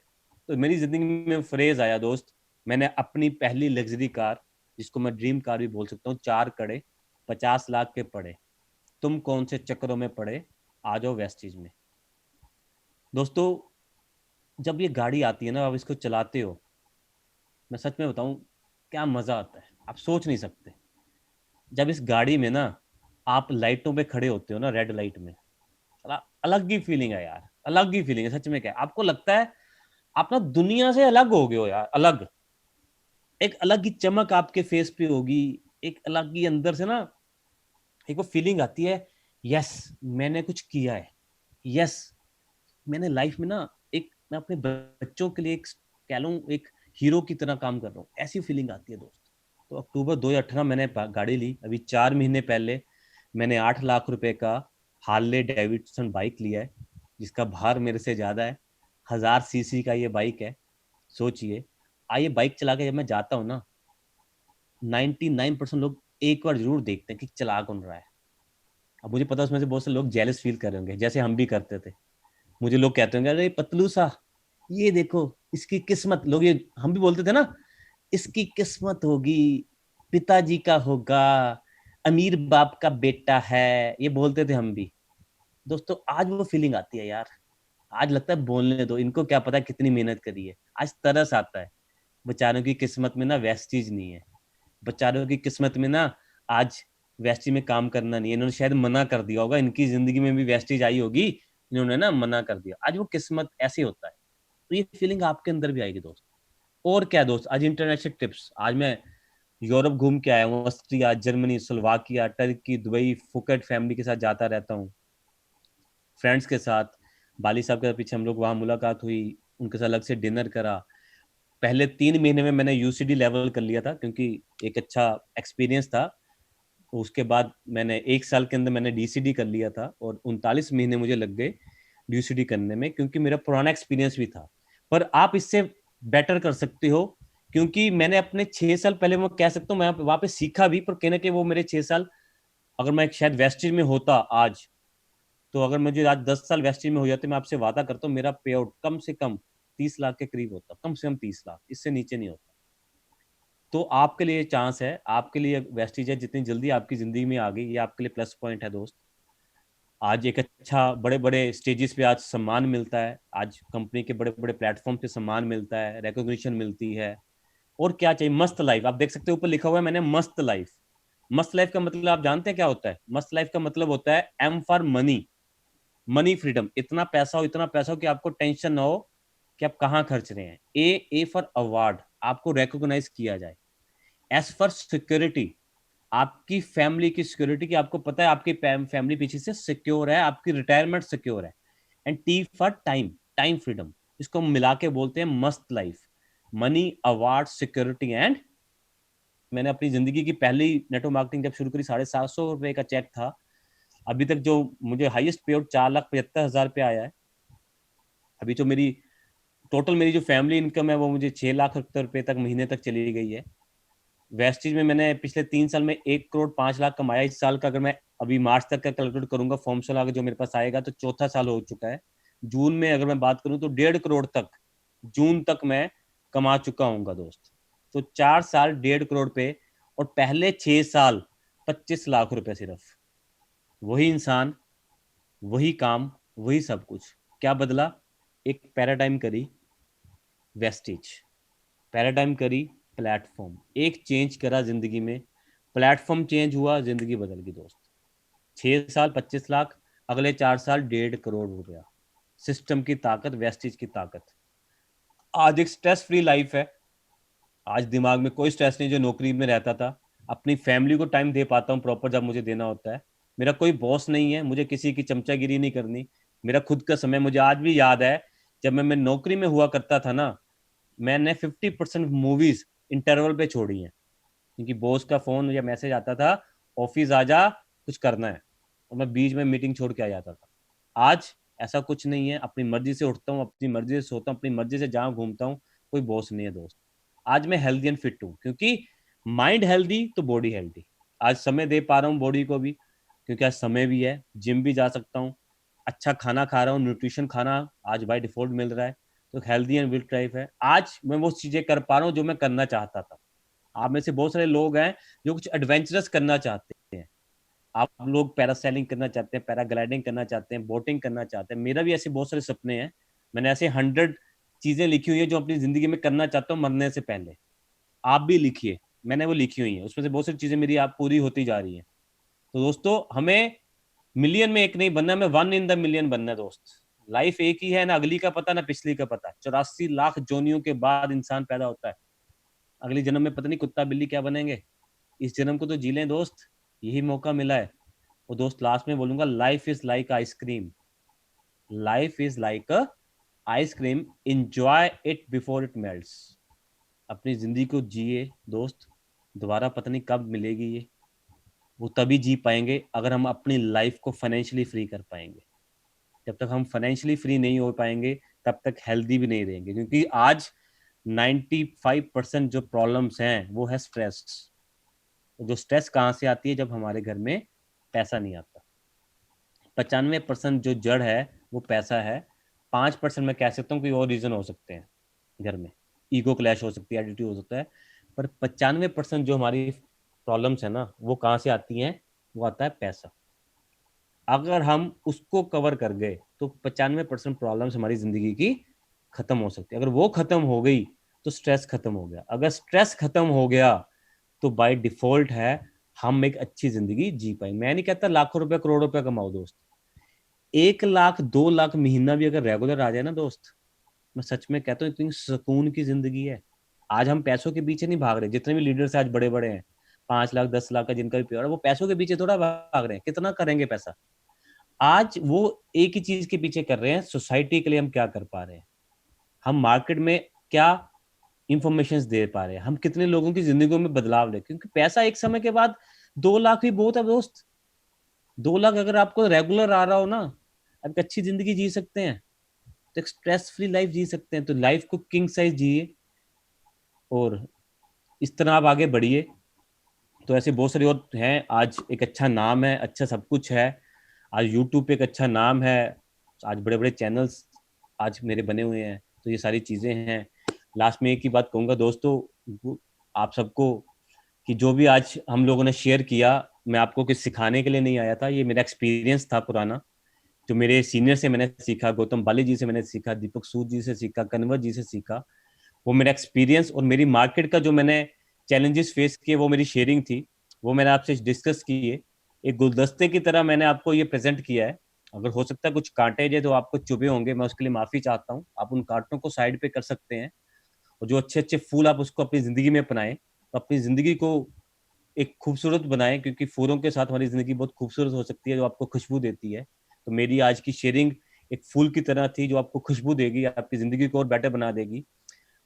तो मेरी जिंदगी में फ्रेज आया दोस्त, मैंने अपनी पहली लग्जरी कार, जिसको मैं ड्रीम कार भी बोल सकता हूँ, 4 कड़े 50 लाख के पड़े, तुम कौन से चक्करों में पड़े, आ जाओ वेस्टीज में। दोस्तों जब ये गाड़ी आती है ना, आप इसको चलाते हो, मैं सच में बताऊं क्या मजा आता है, आप सोच नहीं सकते। जब इस गाड़ी में ना आप लाइटों पे खड़े होते हो ना, रेड लाइट में, अलग ही फीलिंग है यार, अलग ही फीलिंग है। सच में क्या आपको लगता है आप ना दुनिया से अलग हो गए हो यार, अलग। एक अलग ही चमक आपके फेस पे होगी, एक अलग ही अंदर से ना एक वो फीलिंग आती है, यस मैंने कुछ किया है, यस मैंने लाइफ में ना एक, मैं अपने बच्चों के लिए एक कह लूँ एक हीरो की तरह काम कर रहा हूँ, ऐसी फीलिंग आती है दोस्त। तो अक्टूबर 2018 मैंने गाड़ी ली। अभी 4 महीने पहले मैंने 8 लाख रुपए का हार्ले डेविडसन बाइक लिया है, जिसका भार मेरे से ज्यादा है। 1000 सीसी का ये बाइक है। सोचिए, आइए बाइक चला के जब मैं जाता हूँ ना, 99% लोग एक बार जरूर देखते हैं कि चला कौन रहा है। अब मुझे पता है उसमें से बहुत से लोग जेलस फील कर रहे होंगे, जैसे हम भी करते थे। मुझे लोग कहते होंगे अरे पतलू सा, ये देखो इसकी किस्मत, लोग ये हम भी बोलते थे ना, इसकी किस्मत होगी, पिताजी का होगा, अमीर बाप का बेटा है, ये बोलते थे हम भी। दोस्तों आज वो फीलिंग आती है यार। आज लगता है बोलने दो, इनको क्या पता कितनी मेहनत करी है। आज तरस आता है, बेचारों की किस्मत में ना वेस्टीज नहीं है। बेचारों की किस्मत में ना आज वेस्टी में काम करना नहीं है। इन्होंने शायद मना कर दिया होगा, इनकी जिंदगी में भी वेस्टीज आई होगी, इन्होंने ना मना कर दिया। आज वो किस्मत ऐसे होता है। तो ये फीलिंग आपके अंदर भी आएगी दोस्त। और क्या दोस्त, आज इंटरनेशनल टिप्स, आज मैं यूरोप घूम के आया हूँ, Austria, Germany, Slovakia, Turkey, Dubai, Phuket family के साथ जाता रहता हूँ, फ्रेंड्स के साथ। बाली साहब के पीछे हम लोग वहाँ मुलाकात हुई, उनके साथ अलग से डिनर करा। पहले 3 महीने में मैंने यूसीडी लेवल कर लिया था, क्योंकि एक अच्छा एक्सपीरियंस था। उसके बाद मैंने 1 साल के अंदर मैंने डीसीडी कर लिया था, और 39 महीने मुझे लग गए डीसीडी करने में, क्योंकि मेरा पुराना एक्सपीरियंस भी था। पर आप इससे बेटर कर सकते हो, क्योंकि मैंने अपने 6 साल पहले, मैं कह सकता हूँ मैं वहां पे सीखा भी, पर कहीं ना कहीं वो मेरे 6 साल, अगर मैं शायद वेस्टेज में होता आज, तो अगर मुझे आज 10 साल वेस्टेज में हो जाते, मैं आपसे वादा करता हूँ मेरा पे आउट कम से कम 30 लाख के करीब होता, कम से कम 30 लाख, इससे नीचे नहीं होता। तो आपके लिए चांस है, आपके लिए वेस्टीज है, जितनी जल्दी आपकी जिंदगी में आ गई, ये आपके लिए प्लस पॉइंट है दोस्त। आज एक अच्छा बड़े बड़े स्टेजेस पे आज सम्मान मिलता है, आज कंपनी के बड़े बड़े प्लेटफॉर्म पे सम्मान मिलता है, रिकॉग्निशन मिलती है। और क्या चाहिए? मस्त लाइफ। आप देख सकते हो ऊपर लिखा हुआ है मैंने, मस्त लाइफ। मस्त लाइफ का मतलब आप जानते हैं क्या होता है? मस्त लाइफ का मतलब होता है M for money, money freedom. इतना पैसा हो कि आपको टेंशन ना हो कि आप कहाँ खर्च रहे हैं। ए फॉर अवार्ड, आपको रिकॉग्नाइज किया जाए। एस फॉर सिक्योरिटी, आपकी फैमिली की सिक्योरिटी, की आपको पता है आपकी फैमिली पीछे से सिक्योर है, आपकी रिटायरमेंट सिक्योर है। And T for time, time freedom. इसको हम मिला के बोलते हैं मस्त life. Money, award, security and, मैंने अपनी जिंदगी की पहली नेटवर्क मार्केटिंग जब शुरू करी, ₹750 का चेक था। अभी तक जो मुझे हाईएस्ट पे आउट 4,75,000 पे आया है। अभी जो मेरी टोटल मेरी जो फैमिली इनकम है वो मुझे 6 लाख रुपए तक महीने तक चली गई है। वेस्टिज में मैंने पिछले 3 साल में 1,05,00,000 कमाया। इस साल का अगर मैं अभी मार्च तक का कैलकुलेट करूंगा, फॉर्म से जो मेरे पास आएगा, तो चौथा साल हो चुका है। जून में अगर मैं बात करूं तो 1.5 करोड़ तक जून तक मैं कमा चुका हूँ दोस्त। तो 4 साल 1.5 करोड़ पे, और पहले 6 साल 25 लाख रुपए सिर्फ। वही इंसान, वही काम, वही सब कुछ। क्या बदला? एक पैराडाइम करी वेस्टिज, पैराडाइम करी प्लेटफॉर्म, एक चेंज करा जिंदगी में। प्लेटफॉर्म चेंज हुआ, जिंदगी बदल गई दोस्त। 6 साल 25 लाख, अगले 4 साल 1.5 करोड़ रुपया। सिस्टम की ताकत, वेस्टिज की ताकत। आज एक स्ट्रेस फ्री लाइफ है। आज दिमाग में कोई स्ट्रेस नहीं जो नौकरी में रहता था। अपनी फैमिली को टाइम दे पाता हूँ प्रॉपर जब मुझे देना होता है। मेरा कोई बॉस नहीं है, मुझे किसी की चमचागिरी नहीं करनी। मेरा खुद का समय, मुझे आज भी याद है जब मैं नौकरी में हुआ करता था ना, मैंने 50% मूवीज इंटरवल पे छोड़ी हैं, क्योंकि बॉस का फोन या मैसेज आता था, ऑफिस आ जा कुछ करना है, और मैं बीच में मीटिंग छोड़ के आ जाता था। आज ऐसा कुछ नहीं है। अपनी मर्जी से उठता हूँ, अपनी मर्जी से सोता हूँ, अपनी मर्जी से जहाँ घूमता हूँ। कोई बॉस नहीं है दोस्त। आज मैं हेल्दी एंड फिट हूँ, क्योंकि माइंड हेल्दी तो बॉडी हेल्दी। आज समय दे पा रहा हूँ बॉडी को भी, क्योंकि आज समय भी है, जिम भी जा सकता हूँ, अच्छा खाना खा रहा हूँ, न्यूट्रिशन खाना आज बाय डिफॉल्ट मिल रहा है। तो हेल्दी एंड फिट लाइफ है। आज मैं वो चीजें कर पा रहा हूँ जो मैं करना चाहता था। आप में से बहुत सारे लोग हैं जो कुछ एडवेंचरस करना चाहते हैं। आप लोग पैरासेलिंग करना चाहते हैं, पैराग्लाइडिंग करना चाहते हैं, बोटिंग करना चाहते हैं। मेरा भी ऐसे बहुत सारे सपने हैं। मैंने ऐसे 100 चीजें लिखी हुई है जो अपनी जिंदगी में करना चाहता हूँ मरने से पहले। आप भी लिखिए, मैंने वो लिखी हुई है, उसमें से बहुत सारी चीजें मेरी आप पूरी होती जा रही हैं। तो दोस्तों, हमें मिलियन में एक नहीं बनना, हमें 1 इन द मिलियन बनना है दोस्त। लाइफ एक ही है, ना अगली का पता ना पिछली का पता। 84 लाख जोनियों के बाद इंसान पैदा होता है। अगले जन्म में पता नहीं कुत्ता बिल्ली क्या बनेंगे। इस जन्म को तो जी लें दोस्त, यही मौका मिला है। और दोस्त, लास्ट में बोलूंगा, life is like ice cream. Life is like a ice cream, enjoy it before it melts. अपनी जिंदगी को जिए दोस्त, दोबारा पता नहीं कब मिलेगी ये। वो तभी जी पाएंगे अगर हम अपनी लाइफ को फाइनेंशियली फ्री कर पाएंगे। जब तक हम फाइनेंशियली फ्री नहीं हो पाएंगे, तब तक हेल्दी भी नहीं रहेंगे। क्योंकि आज 95% जो प्रॉब्लम्स हैं वो है स्ट्रेस। जो स्ट्रेस कहाँ से आती है? जब हमारे घर में पैसा नहीं आता। 95% जो जड़ है वो पैसा है। 5% मैं कह सकता हूँ कि और रीजन हो सकते हैं घर में। ईगो क्लैश हो सकती है, एटीट्यूड हो सकता है। पर 95% जो हमारी प्रॉब्लम्स है ना, वो कहाँ से आती हैं? वो आता है पैसा। अगर हम उसको कवर कर गए तो 95% प्रॉब्लम्स हमारी जिंदगी की खत्म हो सकती है। अगर वो खत्म हो गई तो स्ट्रेस खत्म हो गया। अगर स्ट्रेस खत्म हो गया तो बाय डिफॉल्ट है हम एक अच्छी जिंदगी जी पाएंगे। मैं नहीं कहता लाखों रुपए करोड़ों रुपए कमाओ दोस्त। 1 लाख 2 लाख महीना भी अगर रेगुलर आ जाए ना दोस्त, मैं सच में कहता हूँ इतनी सुकून की जिंदगी है। आज हम पैसों के पीछे नहीं भाग रहे। जितने भी लीडर्स आज बड़े बड़े हैं, 5 लाख 10 लाख का जिनका भी प्योर है, वो पैसों के पीछे थोड़ा भाग रहे हैं। कितना करेंगे पैसा? आज वो एक ही चीज के पीछे कर रहे हैं, सोसाइटी के लिए हम क्या कर पा रहे हैं, हम मार्केट में क्या इंफॉर्मेशन दे पा रहे हैं, हम कितने लोगों की जिंदगी में बदलाव ले। क्योंकि पैसा एक समय के बाद 2 लाख भी बहुत है दोस्त। 2 लाख अगर आपको रेगुलर आ रहा हो ना, आप अच्छी जिंदगी जी सकते हैं। तो एक स्ट्रेस फ्री लाइफ जी सकते हैं। तो लाइफ को किंग साइज जिए, और इस तरह आप आगे बढ़िए। तो ऐसे बहुत सारे और हैं। आज एक अच्छा नाम है, अच्छा सब कुछ है। आज यूट्यूब पे एक अच्छा नाम है। आज बड़े बड़े चैनल्स आज मेरे बने हुए हैं। तो ये सारी चीजें हैं। लास्ट में एक ही बात कहूंगा दोस्तों, आप सबको, कि जो भी आज हम लोगों ने शेयर किया, मैं आपको कुछ सिखाने के लिए नहीं आया था। ये मेरा एक्सपीरियंस था पुराना, जो मेरे सीनियर से मैंने सीखा, गौतम बाली जी से मैंने सीखा, दीपक सूद जी से सीखा, कन्वर जी से सीखा। वो मेरा एक्सपीरियंस और मेरी मार्केट का जो मैंने चैलेंजेस फेस किए, वो मेरी शेयरिंग थी। वो मैंने आपसे डिस्कस किए। एक गुलदस्ते की तरह मैंने आपको ये प्रेजेंट किया है। अगर हो सकता है कुछ कांटे जो तो आपको चुभे होंगे, मैं उसके लिए माफी चाहता हूँ। आप उन कांटों को साइड पे कर सकते हैं, और जो अच्छे अच्छे फूल आप उसको अपनी जिंदगी में अपनाएं। तो अपनी जिंदगी को एक खूबसूरत बनाएं, क्योंकि फूलों के साथ हमारी जिंदगी बहुत खूबसूरत हो सकती है, जो आपको खुशबू देती है। तो मेरी आज की शेयरिंग एक फूल की तरह थी जो आपको खुशबू देगी, आपकी जिंदगी को और बेटर बना देगी।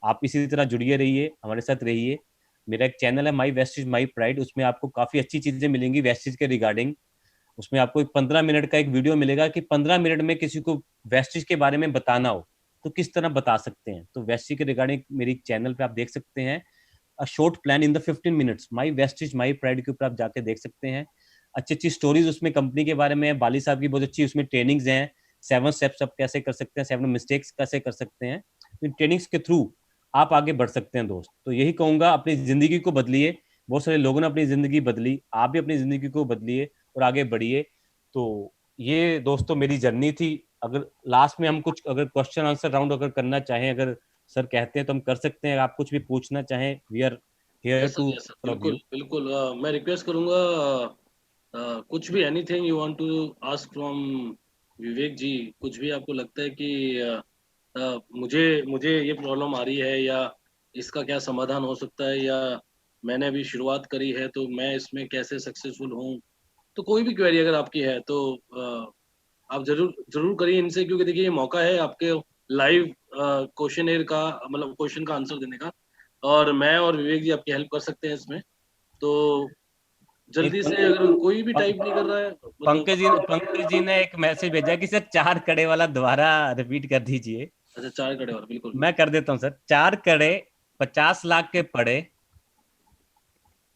आप इसी तरह जुड़िए रहिए, हमारे साथ रहिए। मेरा एक चैनल है माई वेस्टेज माई प्राइड, उसमें आपको काफी अच्छी चीजें मिलेंगी वेस्टेज के रिगार्डिंग। उसमें आपको एक 15 मिनट का एक वीडियो मिलेगा कि 15 मिनट में किसी को वेस्टेज के बारे में बताना हो तो किस तरह बता सकते हैं। तो वेस्टेज के रिगार्डिंग मेरी चैनल पे आप देख सकते हैं, a short plan in the 15 minutes, my wastage my pride के ऊपर आप जाके देख सकते हैं। अच्छी अच्छी स्टोरीज उसमें कंपनी के बारे में है, बाली साहब की बहुत अच्छी उसमें ट्रेनिंग्स हैं, 7 स्टेप्स आप कैसे कर सकते हैं, 7 मिस्टेक्स कैसे कर सकते हैं। तो इन ट्रेनिंग्स के थ्रू आप आगे बढ़ सकते हैं दोस्त। तो यही कहूंगा, अपनी जिंदगी को बदलिए। बहुत सारे लोगों ने अपनी जिंदगी बदली, आप भी अपनी जिंदगी को बदलिए और आगे बढ़िए। तो ये दोस्तों मेरी जर्नी थी। अगर लास्ट में हम कुछ अगर क्वेश्चन आंसर राउंड अगर करना चाहें, अगर सर कहते हैं तो हम कर सकते हैं। आप कुछ भी पूछना चाहें, we are here to yes sir, from बिल्कुल यू। बिल्कुल। मैं रिक्वेस्ट करूंगा, कुछ भी anything you want to ask from Vivek ji, कुछ भी आपको लगता है कि मुझे मुझे ये प्रॉब्लम आ रही है, या इसका क्या समाधान हो सकता है, या मैंने अभी शुरुआत करी है तो मैं इसमें कैसे सक्सेसफुल हूँ, तो कोई भी क्वेरी अगर आपकी है तो आप जरूर जरूर करिए इनसे, क्योंकि देखिए ये मौका है आपके लाइव क्वेश्चन का, मतलब क्वेश्चन का आंसर देने का, और मैं और विवेक जी आपकी हेल्प कर सकते हैं इसमें। तो एक जल्दी से, अगर कोई भी टाइप नहीं कर रहा है मतलब। पंकज जी ने एक मैसेज भेजा कि सर 4 कड़े वाला दोबारा रिपीट कर दीजिए। अच्छा, 4 कड़े और बिल्कुल मैं बिल्कुल। कर देता हूँ सर। 4 कड़े 50 लाख के पड़े,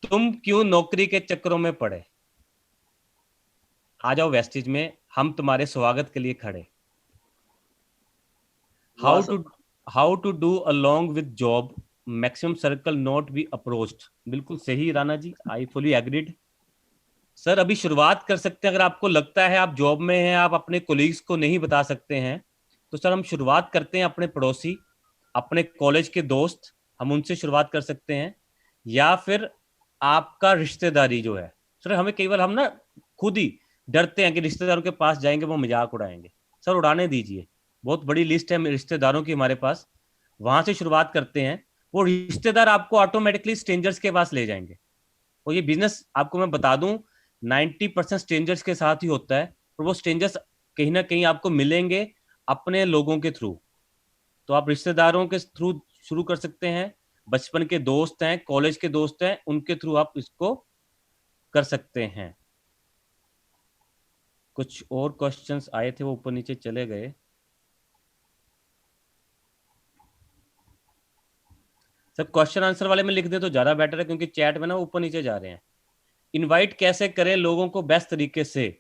तुम क्यों नौकरी के चक्करों में पड़े। आ जाओ वेस्टिज में, हम तुम्हारे स्वागत के लिए खड़े। वाह how to sir. How to do along with job, maximum circle not be approached. बिल्कुल सही Rana ji, I fully agreed. Sir अभी शुरुआत कर सकते हैं, अगर आपको लगता है आप जॉब में हैं, आप अपने कोलीग्स को नहीं बता सकते हैं, तो सर हम शुरुआत करते हैं अपने पड़ोसी, अपने कॉलेज के दोस्त, हम उनसे शुरुआत कर सकते हैं। या फिर आपका रिश्तेदारी जो है, सर हमें कई बार हम ना खुद ही डरते हैं कि रिश्तेदारों के पास जाएंगे वो मजाक उड़ाएंगे। सर उड़ाने दीजिए, बहुत बड़ी लिस्ट है रिश्तेदारों की हमारे पास, वहां से शुरुआत करते हैं। वो रिश्तेदार आपको ऑटोमेटिकली स्ट्रेंजर्स के पास ले जाएंगे। और ये बिजनेस आपको मैं बता दूं, 90% स्ट्रेंजर्स के साथ ही होता है, और वो स्ट्रेंजर्स कहीं ना कहीं आपको मिलेंगे अपने लोगों के थ्रू। तो आप रिश्तेदारों के थ्रू शुरू कर सकते हैं, बचपन के दोस्त हैं, कॉलेज के दोस्त हैं, उनके थ्रू आप इसको कर सकते हैं। कुछ और क्वेश्चंस आए थे वो ऊपर नीचे चले गए। सब क्वेश्चन आंसर वाले में लिख दे तो ज्यादा बेटर है, क्योंकि चैट में ना ऊपर नीचे जा रहे हैं। इनवाइट कैसे करें लोगों को बेस्ट तरीके से,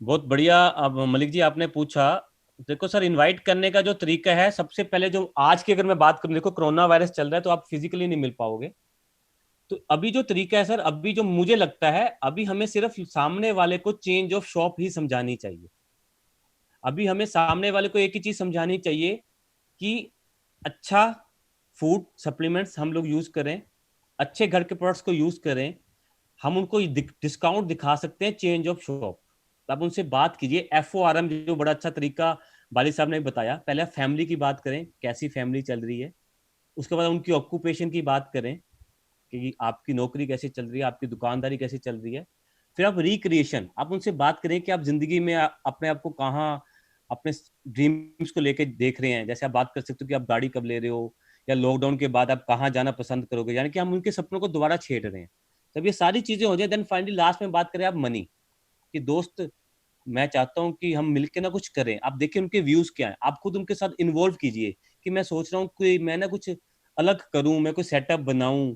बहुत बढ़िया। अब मलिक जी आपने पूछा, देखो सर इनवाइट करने का जो तरीका है, सबसे पहले जो आज की अगर मैं बात करूं, देखो कोरोना वायरस चल रहा है तो आप फिजिकली नहीं मिल पाओगे। तो अभी जो तरीका है सर, अभी जो मुझे लगता है, अभी हमें सिर्फ सामने वाले को चेंज ऑफ शॉप ही समझानी चाहिए। अभी हमें सामने वाले को एक ही चीज समझानी चाहिए कि अच्छा फूड सप्लीमेंट्स हम लोग यूज करें, अच्छे घर के प्रोडक्ट्स को यूज करें। हम उनको डिस्काउंट दिखा सकते हैं, चेंज ऑफ शॉप। तो आप उनसे बात कीजिए, FORM जो बड़ा अच्छा तरीका बाली साहब ने बताया। पहले आप फैमिली की बात करें, कैसी फैमिली चल रही है। उसके बाद उनकी ऑक्यूपेशन की बात करें कि आपकी नौकरी कैसे चल रही है, आपकी दुकानदारी कैसे चल रही है। फिर आप रिक्रिएशन, आप उनसे बात करें कि आप जिंदगी में अपने आप को कहाँ अपने ड्रीम्स को लेके देख रहे हैं। जैसे आप बात कर सकते हो कि आप गाड़ी कब ले रहे हो, या लॉकडाउन के बाद आप कहाँ जाना पसंद करोगे, यानी कि हम उनके सपनों को दोबारा छेड़ रहे हैं। जब ये सारी चीजें हो जाए, देन फाइनली लास्ट में बात करें आप मनी कि दोस्त मैं चाहता हूं कि हम मिलकर ना कुछ करें। आप देखिए उनके व्यूज क्या है, आप खुद उनके साथ इन्वॉल्व कीजिए कि मैं सोच रहा हूँ कि मैं ना कुछ अलग करूं, मैं कोई सेटअप बनाऊं,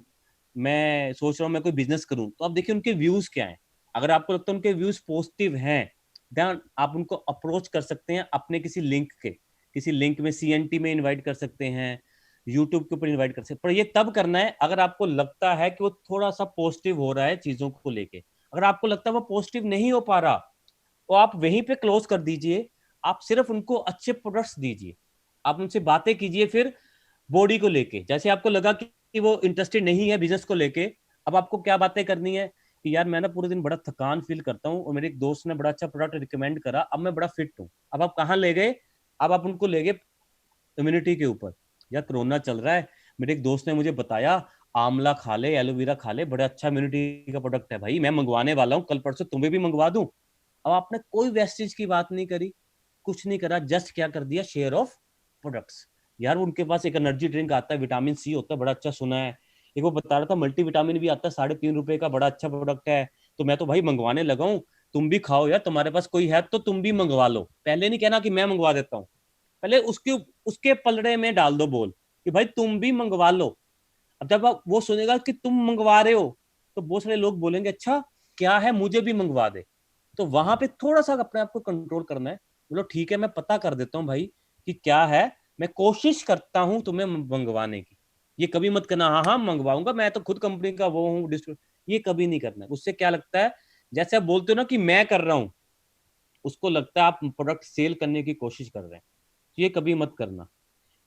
मैं सोच रहा हूँ मैं कोई बिजनेस करूं। तो आप देखिए उनके व्यूज क्या है। अगर आपको लगता है उनके व्यूज पॉजिटिव हैं, देन आप उनको अप्रोच कर सकते हैं अपने किसी लिंक के, किसी लिंक में CNT में इनवाइट कर सकते हैं, यूट्यूब के ऊपर इनवाइट कर सकते हैं। पर ये तब करना है अगर आपको लगता है कि वो थोड़ा सा पॉजिटिव हो रहा है चीजों को लेके। अगर आपको लगता है वो पॉजिटिव नहीं हो पा रहा, तो आप वहीं पे क्लोज कर दीजिए। आप सिर्फ उनको अच्छे प्रोडक्ट्स दीजिए, आप उनसे बातें कीजिए। फिर बॉडी को लेके, जैसे आपको लगा कि वो इंटरेस्टेड नहीं है बिजनेस को लेके, अब आपको क्या बातें करनी है कि यार मैं ना पूरे दिन बड़ा थकान फील करता हूँ और मेरे एक दोस्त ने बड़ा अच्छा प्रोडक्ट रिकमेंड करा, अब मैं बड़ा फिट हूँ। अब आप कहाँ ले गए, अब आप उनको ले गए इम्यूनिटी के ऊपर। यार कोरोना चल रहा है, मेरे एक दोस्त ने मुझे बताया आंवला खा ले, एलोवेरा खा ले, बड़ा अच्छा इम्यूनिटी का प्रोडक्ट है भाई, मैं मंगवाने वाला हूँ, कल परसों तुम्हें भी मंगवा दूं। अब आपने कोई वेस्टेज की बात नहीं करी, कुछ नहीं करा, जस्ट क्या कर दिया, शेयर ऑफ प्रोडक्ट्स। यार उनके पास एक एनर्जी ड्रिंक आता है, विटामिन सी होता है, बड़ा अच्छा सुना है। एक वो बता रहा था मल्टीविटामिन भी आता है, ₹3.5 का, बड़ा अच्छा प्रोडक्ट है। तो मैं तो भाई मंगवाने लगा हूँ, तुम भी खाओ यार, तुम्हारे पास कोई है तो तुम भी मंगवा लो। पहले नहीं कहना कि मैं मंगवा देता हूँ, पहले उसके उसके पलड़े में डाल दो बोल कि भाई तुम भी मंगवा लो। अब जब आप वो सुनेगा कि तुम मंगवा रहे हो, तो बहुत सारे लोग बोलेंगे अच्छा क्या है, मुझे भी मंगवा दे। तो वहां पे थोड़ा सा अपने आप को कंट्रोल करना है। बोलो ठीक है, मैं पता कर देता हूँ भाई कि क्या है, मैं कोशिश करता हूँ तुम्हें मंगवाने की। ये कभी मत करना हाँ हाँ मंगवाऊंगा, मैं तो खुद कंपनी का वो हूँ डिस्ट्रीब्यूटर, ये कभी नहीं करना। उससे क्या लगता है, जैसे आप बोलते हो ना कि मैं कर रहा हूँ, उसको लगता है आप प्रोडक्ट सेल करने की कोशिश कर रहे हैं। तो ये कभी मत करना।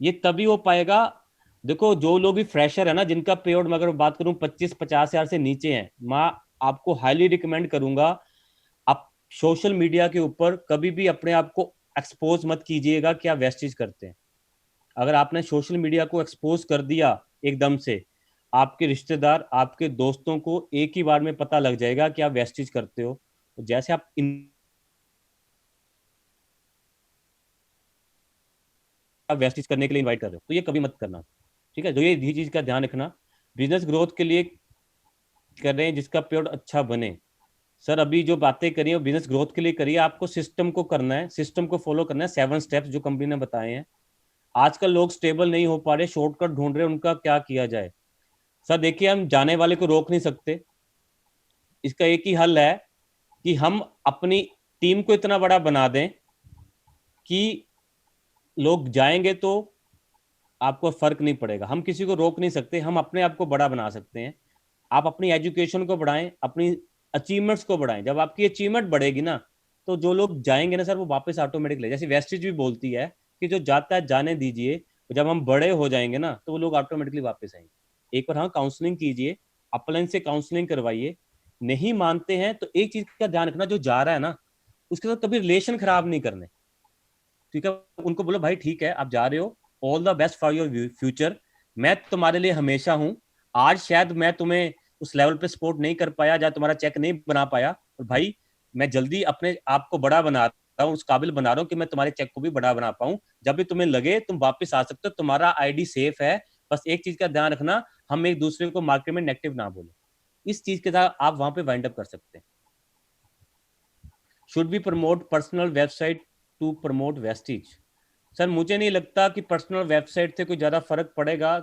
ये तभी हो पाएगा, देखो जो लोग भी फ्रेशर है ना, जिनका पे आउट मैं अगर बात करूं 25-50 हजार से नीचे है, मैं आपको हाईली रिकमेंड करूंगा, आप सोशल मीडिया के ऊपर कभी भी अपने आप को एक्सपोज मत कीजिएगा कि आप वेस्टेज करते हैं। अगर आपने सोशल मीडिया को एक्सपोज कर दिया एकदम से, आपके रिश्तेदार आपके दोस्तों को एक ही बार में पता लग जाएगा कि आप वेस्टेज करते हो। जैसे आप वेस्टेज करने के लिए इन्वाइट कर रहे हो, तो ये कभी मत करना। ठीक है, तो ये चीज का ध्यान रखना। बिजनेस ग्रोथ के लिए कर रहे हैं जिसका पेड़ अच्छा बने। सर अभी जो बातें करी है बिजनेस ग्रोथ के लिए करिए, आपको सिस्टम को करना है, सिस्टम को फॉलो करना है, 7 स्टेप्स जो कंपनी ने बताए हैं। आजकल लोग स्टेबल नहीं हो पा रहे, शॉर्टकट ढूंढ रहे हैं, उनका क्या किया जाए। सर देखिए, हम जाने वाले को रोक नहीं सकते, इसका एक ही हल है कि हम अपनी टीम को इतना बड़ा बना दें कि लोग जाएंगे तो आपको फर्क नहीं पड़ेगा। हम किसी को रोक नहीं सकते, हम अपने आप को बड़ा बना सकते हैं। आप अपनी एजुकेशन को बढ़ाएं, अपनी अचीवमेंट्स को बढ़ाएं। जब आपकी अचीवमेंट बढ़ेगी ना, तो जो लोग जाएंगे ना सर, वो वापस ऑटोमेटिकली, जैसे वेस्टेज भी बोलती है कि जो जाता है जाने दीजिए, जब हम बड़े हो जाएंगे ना तो वो लोग ऑटोमेटिकली वापस आएंगे। एक बार हाँ काउंसलिंग कीजिए, अपलाइन से काउंसलिंग करवाइए। नहीं मानते हैं तो एक चीज का ध्यान रखना, जो जा रहा है ना उसके साथ कभी रिलेशन खराब नहीं करने। ठीक है, उनको बोलो भाई ठीक है आप जा रहे हो, all the best for your future, मैं तुम्हारे लिए हमेशा हूं। आज शायद मैं तुम्हें उस लेवल पे सपोर्ट नहीं कर पाया, या तुम्हारा चेक नहीं बना पाया, और भाई मैं जल्दी अपने आप को बड़ा बना रहा हूँ, उस काबिल बना रहा हूँ कि मैं तुम्हारे चेक को भी बड़ा बना पाऊं। जब भी तुम्हें लगे तुम वापस आ सकते हो, तुम्हारा आईडी सेफ है। बस एक चीज का ध्यान रखना, हम एक दूसरे को मार्केट में नेगेटिव ना बोले। इस चीज के साथ आप वहां पे वाइंड अप कर सकते हैं। Should be promote personal website to promote Vestige. Sir मुझे नहीं लगता कि पर्सनल वेबसाइट से कोई ज़्यादा फर्क पड़ेगा,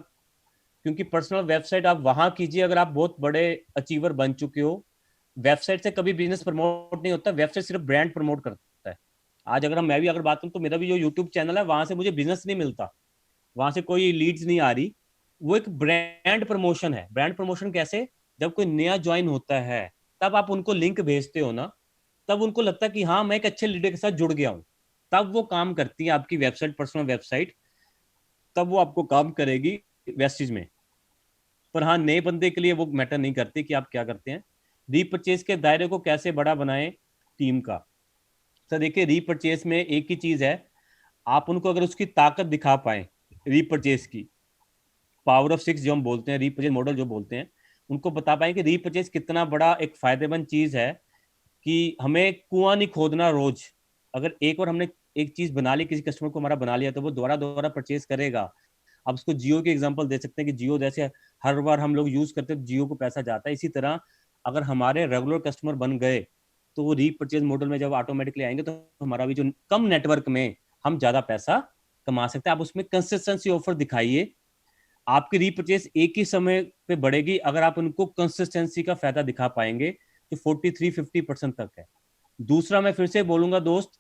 क्योंकि पर्सनल वेबसाइट आप वहां कीजिए अगर आप बहुत बड़े अचीवर बन चुके हो। वेबसाइट से कभी बिजनेस प्रमोट नहीं होता, वेबसाइट सिर्फ ब्रांड प्रमोट करता है। आज अगर मैं भी अगर बात करूं तो मेरा भी जो यूट्यूब चैनल है, वहां से मुझे बिजनेस नहीं मिलता, वहां से कोई लीड्स नहीं आ रही। वो एक ब्रांड प्रमोशन है। ब्रांड प्रमोशन कैसे, जब कोई नया ज्वाइन होता है तब आप उनको लिंक भेजते हो ना, तब उनको लगता है कि हाँ मैं एक अच्छे लीडर के साथ जुड़ गया हूं, तब वो काम करती है आपकी वेबसाइट, पर्सनल वेबसाइट, तब वो आपको काम करेगी वेस्टिज में। पर हाँ नए बंदे के लिए वो मैटर नहीं करती कि आप क्या करते हैं। रीपरचेज के दायरे को कैसे बड़ा बनाएं टीम का। सर देखिए, रीपरचेज में एक ही चीज है, आप उनको अगर उसकी ताकत दिखा पाए, रीपरचेज की पावर ऑफ 6 जो हम बोलते हैं, रीपरचेज मॉडल जो बोलते हैं, उनको बता पाए कि रीपरचेज कितना बड़ा एक फायदेमंद चीज है, कि हमें कुआं नहीं खोदना रोज। अगर एक बार हमने एक चीज बना ली, किसी कस्टमर को हमारा बना लिया, तो वो दोबारा दोबारा परचेज करेगा। अब उसको जियो के एग्जांपल दे सकते हैं कि जियो जैसे हर बार हम लोग यूज करते हैं तो जियो को पैसा जाता है, इसी तरह अगर हमारे रेगुलर कस्टमर बन गए तो वो रीपरचेज मॉडल में जब ऑटोमेटिकली आएंगे तो हमारा भी जो कम नेटवर्क में हम ज्यादा पैसा कमा सकते हैं। आप उसमें कंसिस्टेंसी ऑफर दिखाइए, आपकी रीपरचेज एक ही समय पे बढ़ेगी अगर आप उनको कंसिस्टेंसी का फायदा दिखा पाएंगे, जो 43-50% तक है। दूसरा मैं फिर से बोलूंगा दोस्त,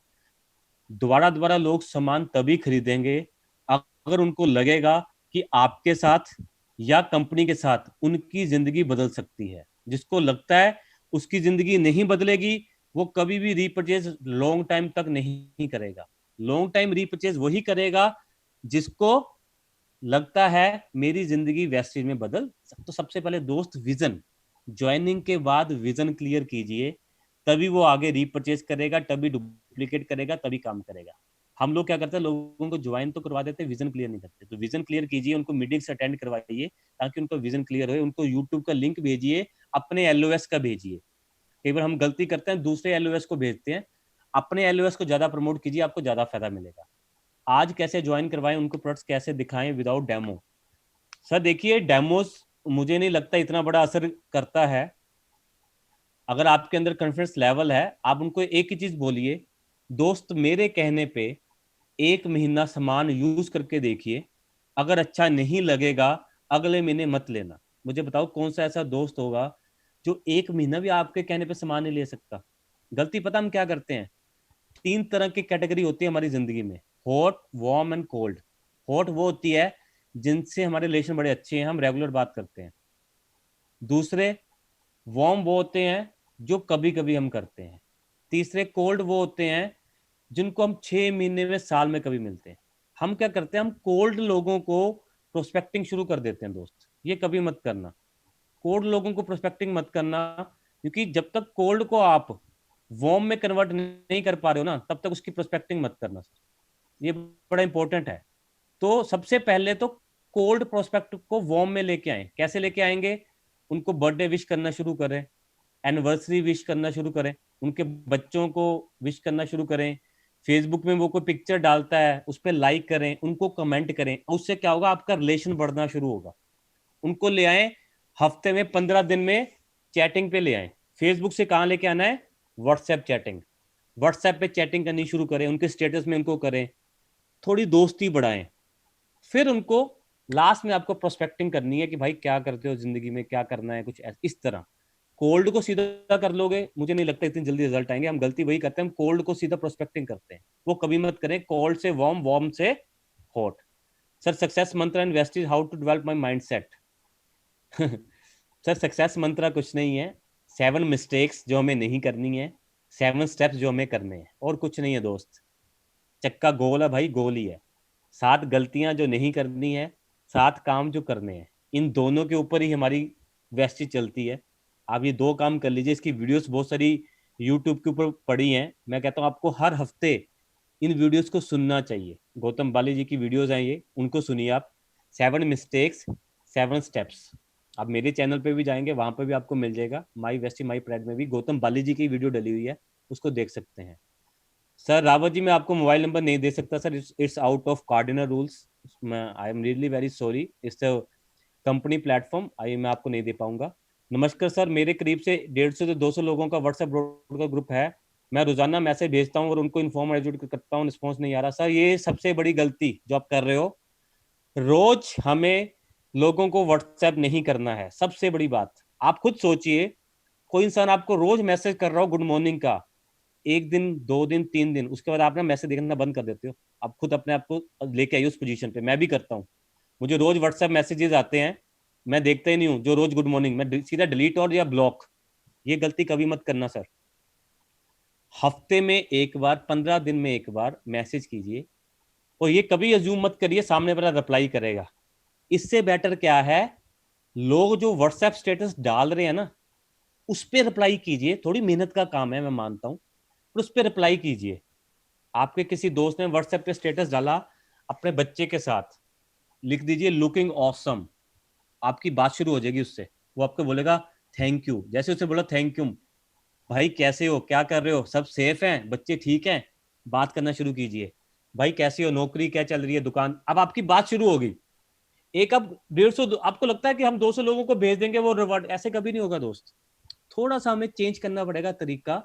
दोबारा दोबारा लोग सामान तभी खरीदेंगे अगर उनको लगेगा कि आपके साथ या कंपनी के साथ उनकी जिंदगी बदल सकती है। जिसको लगता है उसकी जिंदगी नहीं बदलेगी, वो कभी भी रीपरचेज लॉन्ग टाइम तक नहीं करेगा। लॉन्ग टाइम रीपरचेज वही करेगा जिसको लगता है मेरी जिंदगी वेस्टेज में बदल। तो सबसे पहले दोस्त विजन, ज्वाइनिंग के बाद विजन क्लियर कीजिए, तभी वो आगे रीपरचेज करेगा, तभी डुप्लीकेट करेगा, तभी काम करेगा। हम लोग क्या करते हैं, लोगों को ज्वाइन तो करवा देते हैं, विजन क्लियर नहीं करते। तो विजन क्लियर कीजिए, उनको मीटिंग्स अटेंड करवाइए ताकि उनको विजन क्लियर हो। उनको यूट्यूब का लिंक भेजिए, अपने एलओएस का भेजिए। कई बार हम गलती करते हैं, दूसरे एलओएस को भेजते हैं। अपने एलओएस को ज्यादा प्रमोट कीजिए, आपको ज्यादा फायदा मिलेगा। आज कैसे ज्वाइन करवाएं, उनको प्रोडक्ट्स कैसे दिखाएं विदाउट डेमो। सर देखिए, डेमोस मुझे नहीं लगता इतना बड़ा असर करता है। अगर आपके अंदर कॉन्फिडेंस लेवल है, आप उनको एक ही चीज बोलिए, दोस्त मेरे कहने पे 1 महीना सामान यूज करके देखिए, अगर अच्छा नहीं लगेगा अगले महीने मत लेना। मुझे बताओ कौन सा ऐसा दोस्त होगा जो 1 महीना भी आपके कहने पे सामान नहीं ले सकता। गलती पता हम क्या करते हैं, 3 तरह की कैटेगरी होती है हमारी जिंदगी में, hot, warm and cold. Hot वो होती है जिनसे हमारे रिलेशन बड़े अच्छे हैं, हम रेगुलर बात करते हैं। दूसरे वार्म वो होते हैं जो कभी कभी हम करते हैं। तीसरे कोल्ड वो होते हैं जिनको हम 6 महीने में, साल में कभी मिलते हैं। हम क्या करते हैं, हम कोल्ड लोगों को प्रोस्पेक्टिंग शुरू कर देते हैं। दोस्त ये कभी मत करना, कोल्ड लोगों को प्रोस्पेक्टिंग मत करना, क्योंकि जब तक कोल्ड को आप वार्म में कन्वर्ट नहीं कर पा रहे हो ना, तब तक उसकी प्रोस्पेक्टिंग मत करना। ये बड़ा इंपॉर्टेंट है। तो सबसे पहले तो कोल्ड प्रोस्पेक्ट को वार्म में लेके आए। कैसे लेके आएंगे, उनको बर्थडे विश करना शुरू करें, एनिवर्सरी विश करना शुरू करें, उनके बच्चों को विश करना शुरू करें। फेसबुक में वो कोई पिक्चर डालता है उस पर लाइक करें, उनको कमेंट करें। उससे क्या होगा, आपका रिलेशन बढ़ना शुरू होगा। उनको ले आए, हफ्ते में 15 दिन में चैटिंग पे ले आए। फेसबुक से कहाँ लेके आना है, व्हाट्सएप चैटिंग। व्हाट्सएप पे चैटिंग करनी शुरू करें, उनके स्टेटस में उनको करें, थोड़ी दोस्ती बढ़ाएं। फिर उनको लास्ट में आपको प्रोस्पेक्टिंग करनी है कि भाई क्या करते हो जिंदगी में, क्या करना है, कुछ इस तरह। कोल्ड को सीधा कर लोगे, मुझे नहीं लगता इतनी जल्दी रिजल्ट आएंगे। हम गलती वही करते हैं, हम कोल्ड को सीधा प्रोस्पेक्टिंग करते हैं। वो कभी मत करें, कोल्ड से वार्म, वार्म से hot. Sir success mantra and west is how to develop my mindset. Sir success मंत्र कुछ नहीं है, 7 मिस्टेक्स जो हमें नहीं करनी है, 7 स्टेप्स जो हमें करने हैं, और कुछ नहीं है दोस्त। चक्का गोल है भाई, गोल ही है। 7 गलतियां जो नहीं करनी है, 7 काम जो करने हैं, इन दोनों के ऊपर ही हमारी वेस्टी चलती है। आप ये 2 काम कर लीजिए। इसकी वीडियोस बहुत सारी यूट्यूब के ऊपर पड़ी हैं। मैं कहता हूँ आपको हर हफ्ते इन वीडियोस को सुनना चाहिए। गौतम बाली जी की वीडियोस हैं ये, उनको सुनिए आप। 7 मिस्टेक्स, 7 स्टेप्स। आप मेरे चैनल पे भी जाएंगे, वहां पे भी आपको मिल जाएगा। माई वेस्टी माई प्राइड में भी गौतम बाली जी की वीडियो डली हुई है, उसको देख सकते हैं। सर रावत जी, मैं आपको मोबाइल नंबर नहीं दे सकता sir, it's out of cardinal rules. I am really very sorry, it's company platform, I मैं आपको नहीं दे पाऊंगा। नमस्कार सर, मेरे करीब से 150 से 200 लोगों का व्हाट्सएप का ग्रुप है। मैं रोजाना मैसेज भेजता हूँ और उनको इन्फॉर्म एजुकेट करता हूँ, रिस्पॉन्स नहीं आ रहा। सर ये सबसे बड़ी गलती जो आप कर रहे हो, रोज हमें लोगों को व्हाट्सएप नहीं करना है। सबसे बड़ी बात, आप खुद सोचिए, कोई इंसान आपको रोज मैसेज कर रहा हो गुड मॉर्निंग का, 1 दिन, 2 दिन, 3 दिन, उसके बाद आप ना मैसेज देखना बंद कर देते हो। आप खुद अपने आप को लेके आइए उस पोजीशन पे। मैं भी करता हूँ, मुझे रोज व्हाट्सएप मैसेजेस आते हैं, मैं देखता ही नहीं हूँ। जो रोज गुड मॉर्निंग, मैं सीधा डिलीट और या ब्लॉक। ये गलती कभी मत करना सर। हफ्ते में एक बार, 15 दिन में एक बार मैसेज कीजिए, और ये कभी अज्यूम मत करिए सामने वाला रिप्लाई करेगा। इससे बेटर क्या है, लोग जो व्हाट्सएप स्टेटस डाल रहे हैं ना, उस पर रिप्लाई कीजिए। थोड़ी मेहनत का काम है, मैं मानता हूँ, पर उस पर रिप्लाई कीजिए। आपके किसी दोस्त ने व्हाट्सएप पे स्टेटस डाला अपने बच्चे के साथ, लिख दीजिए लुकिंग ऑसम। आपकी बात शुरू हो जाएगी उससे। वो आपको बोलेगा थैंक यू। जैसे उसने बोला थैंक यू, भाई कैसे हो, क्या कर रहे हो, सब सेफ हैं, बच्चे ठीक हैं, बात करना शुरू कीजिए। भाई कैसी हो, नौकरी क्या चल रही है, दुकान। अब आपकी बात शुरू होगी। एक अब 150, आपको लगता है कि हम 200 लोगों को भेज देंगे वो रिवॉर्ड, ऐसे कभी नहीं होगा दोस्त। थोड़ा सा हमें चेंज करना पड़ेगा तरीका।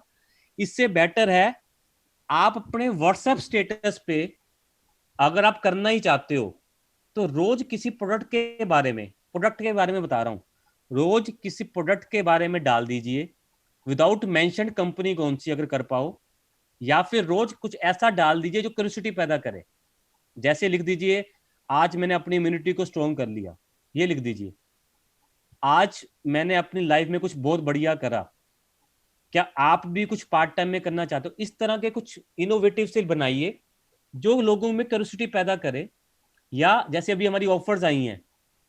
इससे बेटर है आप अपने व्हाट्सएप स्टेटस पे, अगर आप करना ही चाहते हो, तो रोज किसी प्रोडक्ट के बारे में बता रहा हूं, रोज किसी प्रोडक्ट के बारे में डाल दीजिए, विदाउट मेंशन कंपनी कौन सी अगर कर पाओ। या फिर रोज कुछ ऐसा डाल दीजिए जो क्यूरियोसिटी पैदा करे। जैसे लिख दीजिए, आज मैंने अपनी इम्यूनिटी को स्ट्रॉन्ग कर लिया। ये लिख दीजिए, आज मैंने अपनी लाइफ में कुछ बहुत बढ़िया करा, क्या आप भी कुछ पार्ट टाइम में करना चाहते हो। इस तरह के कुछ इनोवेटिव से बनाइए जो लोगों में क्यूरियोसिटी पैदा करे। या जैसे अभी हमारी ऑफर्स आई हैं,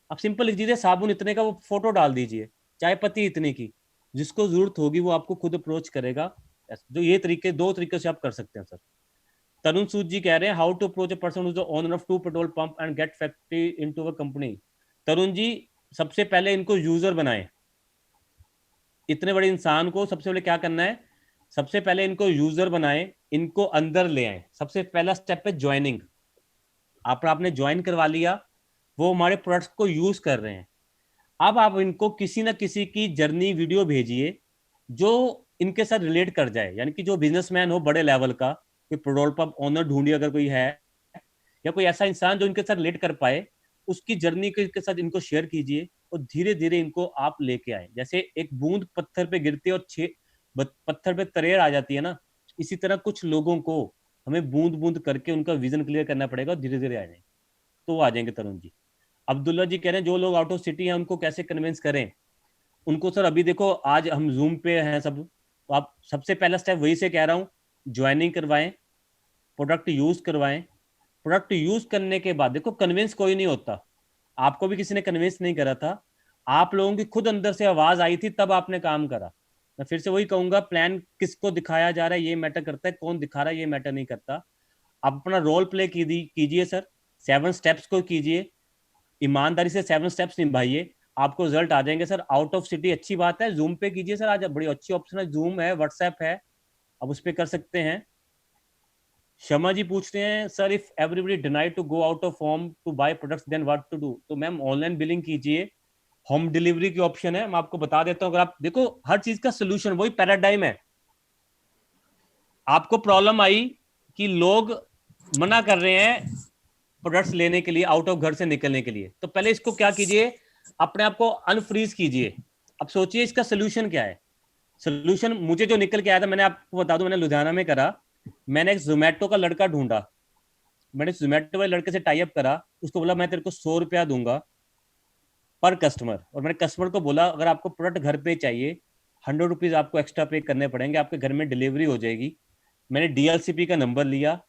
आप सिंपल लिख दीजिए साबुन इतने का, वो फोटो डाल दीजिए, चाय पत्ती इतने की। जिसको जरूरत होगी वो आपको खुद अप्रोच करेगा। जो ये तरीके, 2 तरीके से आप कर सकते हैं सर। तरुण सूद जी कह रहे हैं, how to approach a person who is the owner of 2 petrol pump and get factory into a company. Tarun ji, सबसे पहले इनको यूजर बनाएं। इतने बड़े इंसान को सबसे पहले क्या करना है, सबसे पहले इनको यूजर बनाएं, इनको अंदर ले आए। सबसे पहला स्टेप है ज्वाइनिंग। आपने ज्वाइन करवा लिया, वो हमारे प्रोडक्ट्स को यूज कर रहे हैं। अब आप इनको किसी ना किसी की जर्नी वीडियो भेजिए जो इनके साथ रिलेट कर जाए, यानी कि जो बिजनेसमैन हो बड़े लेवल का, कोई पेट्रोल पंप ओनर ढूंढिए अगर कोई है, या कोई ऐसा इंसान जो इनके साथ रिलेट कर पाए, उसकी जर्नी के साथ इनको शेयर कीजिए और धीरे धीरे इनको आप लेके आए। जैसे एक बूंद पत्थर पे गिरती है और पत्थर पे तरेड़ आ जाती है ना, इसी तरह कुछ लोगों को हमें बूंद बूंद करके उनका विजन क्लियर करना पड़ेगा और धीरे धीरे आ जाएंगे, तो वो आ जाएंगे। तरुण जी, अब्दुल्ला जी कह रहे हैं जो लोग आउट ऑफ सिटी हैं उनको कैसे कन्विंस करें। उनको सर अभी देखो, आज हम जूम पे हैं सब, तो आप सबसे पहला स्टेप वही से कह रहा हूँ, ज्वाइनिंग करवाएं, प्रोडक्ट यूज करवाएं। प्रोडक्ट यूज करने के बाद देखो, कन्विंस कोई नहीं होता, आपको भी किसी ने कन्विंस नहीं करा था, आप लोगों की खुद अंदर से आवाज आई थी तब आपने काम करा। मैं फिर से वही कहूंगा, प्लान किसको दिखाया जा रहा है ये मैटर करता है, कौन दिखा रहा है ये मैटर नहीं करता। आप अपना रोल प्ले कीजिए सर, 7 स्टेप्स को कीजिए, ईमानदारी से 7 स्टेप्स निभाइए, आपको रिजल्ट आ जाएंगे सर। आउट ऑफ सिटी अच्छी बात है, जूम पे कीजिए सर, आज बड़ी अच्छी ऑप्शन है, जूम है, व्हाट्सएप है, अब उस पर कर सकते हैं। शर्मा जी पूछ रहे हैं sir, if everybody denied to go out of home to buy products then what to do. तो मैम ऑनलाइन बिलिंग कीजिए, होम डिलीवरी की ऑप्शन है, मैं आपको बता देता हूँ। अगर आप देखो, हर चीज का सोल्यूशन वही पैराडाइम है। आपको प्रॉब्लम आई कि लोग मना कर रहे हैं प्रोडक्ट्स लेने के लिए, आउट ऑफ घर से निकलने के लिए, तो पहले इसको क्या कीजिए, अपने आप को अनफ्रीज कीजिए। अब सोचिए इसका सोल्यूशन क्या है। सोल्यूशन मुझे जो निकल के आया था, मैंने आपको बता दूं, मैंने लुधियाना में करा। मैंने एक जोमेटो का लड़का ढूंढा, मैंने जोमेटो वाले लड़के से टाई अप करा, उसको बोला मैं तेरे को 100 रुपया दूंगा पर कस्टमर, और मैंने कस्टमर को बोला अगर आपको प्रोडक्ट घर पे चाहिए, 100 रुपीज आपको एक्स्ट्रा पे करने पड़ेंगे, आपके घर में डिलीवरी हो जाएगी। मैंने डीएलसीपी का नंबर लिया,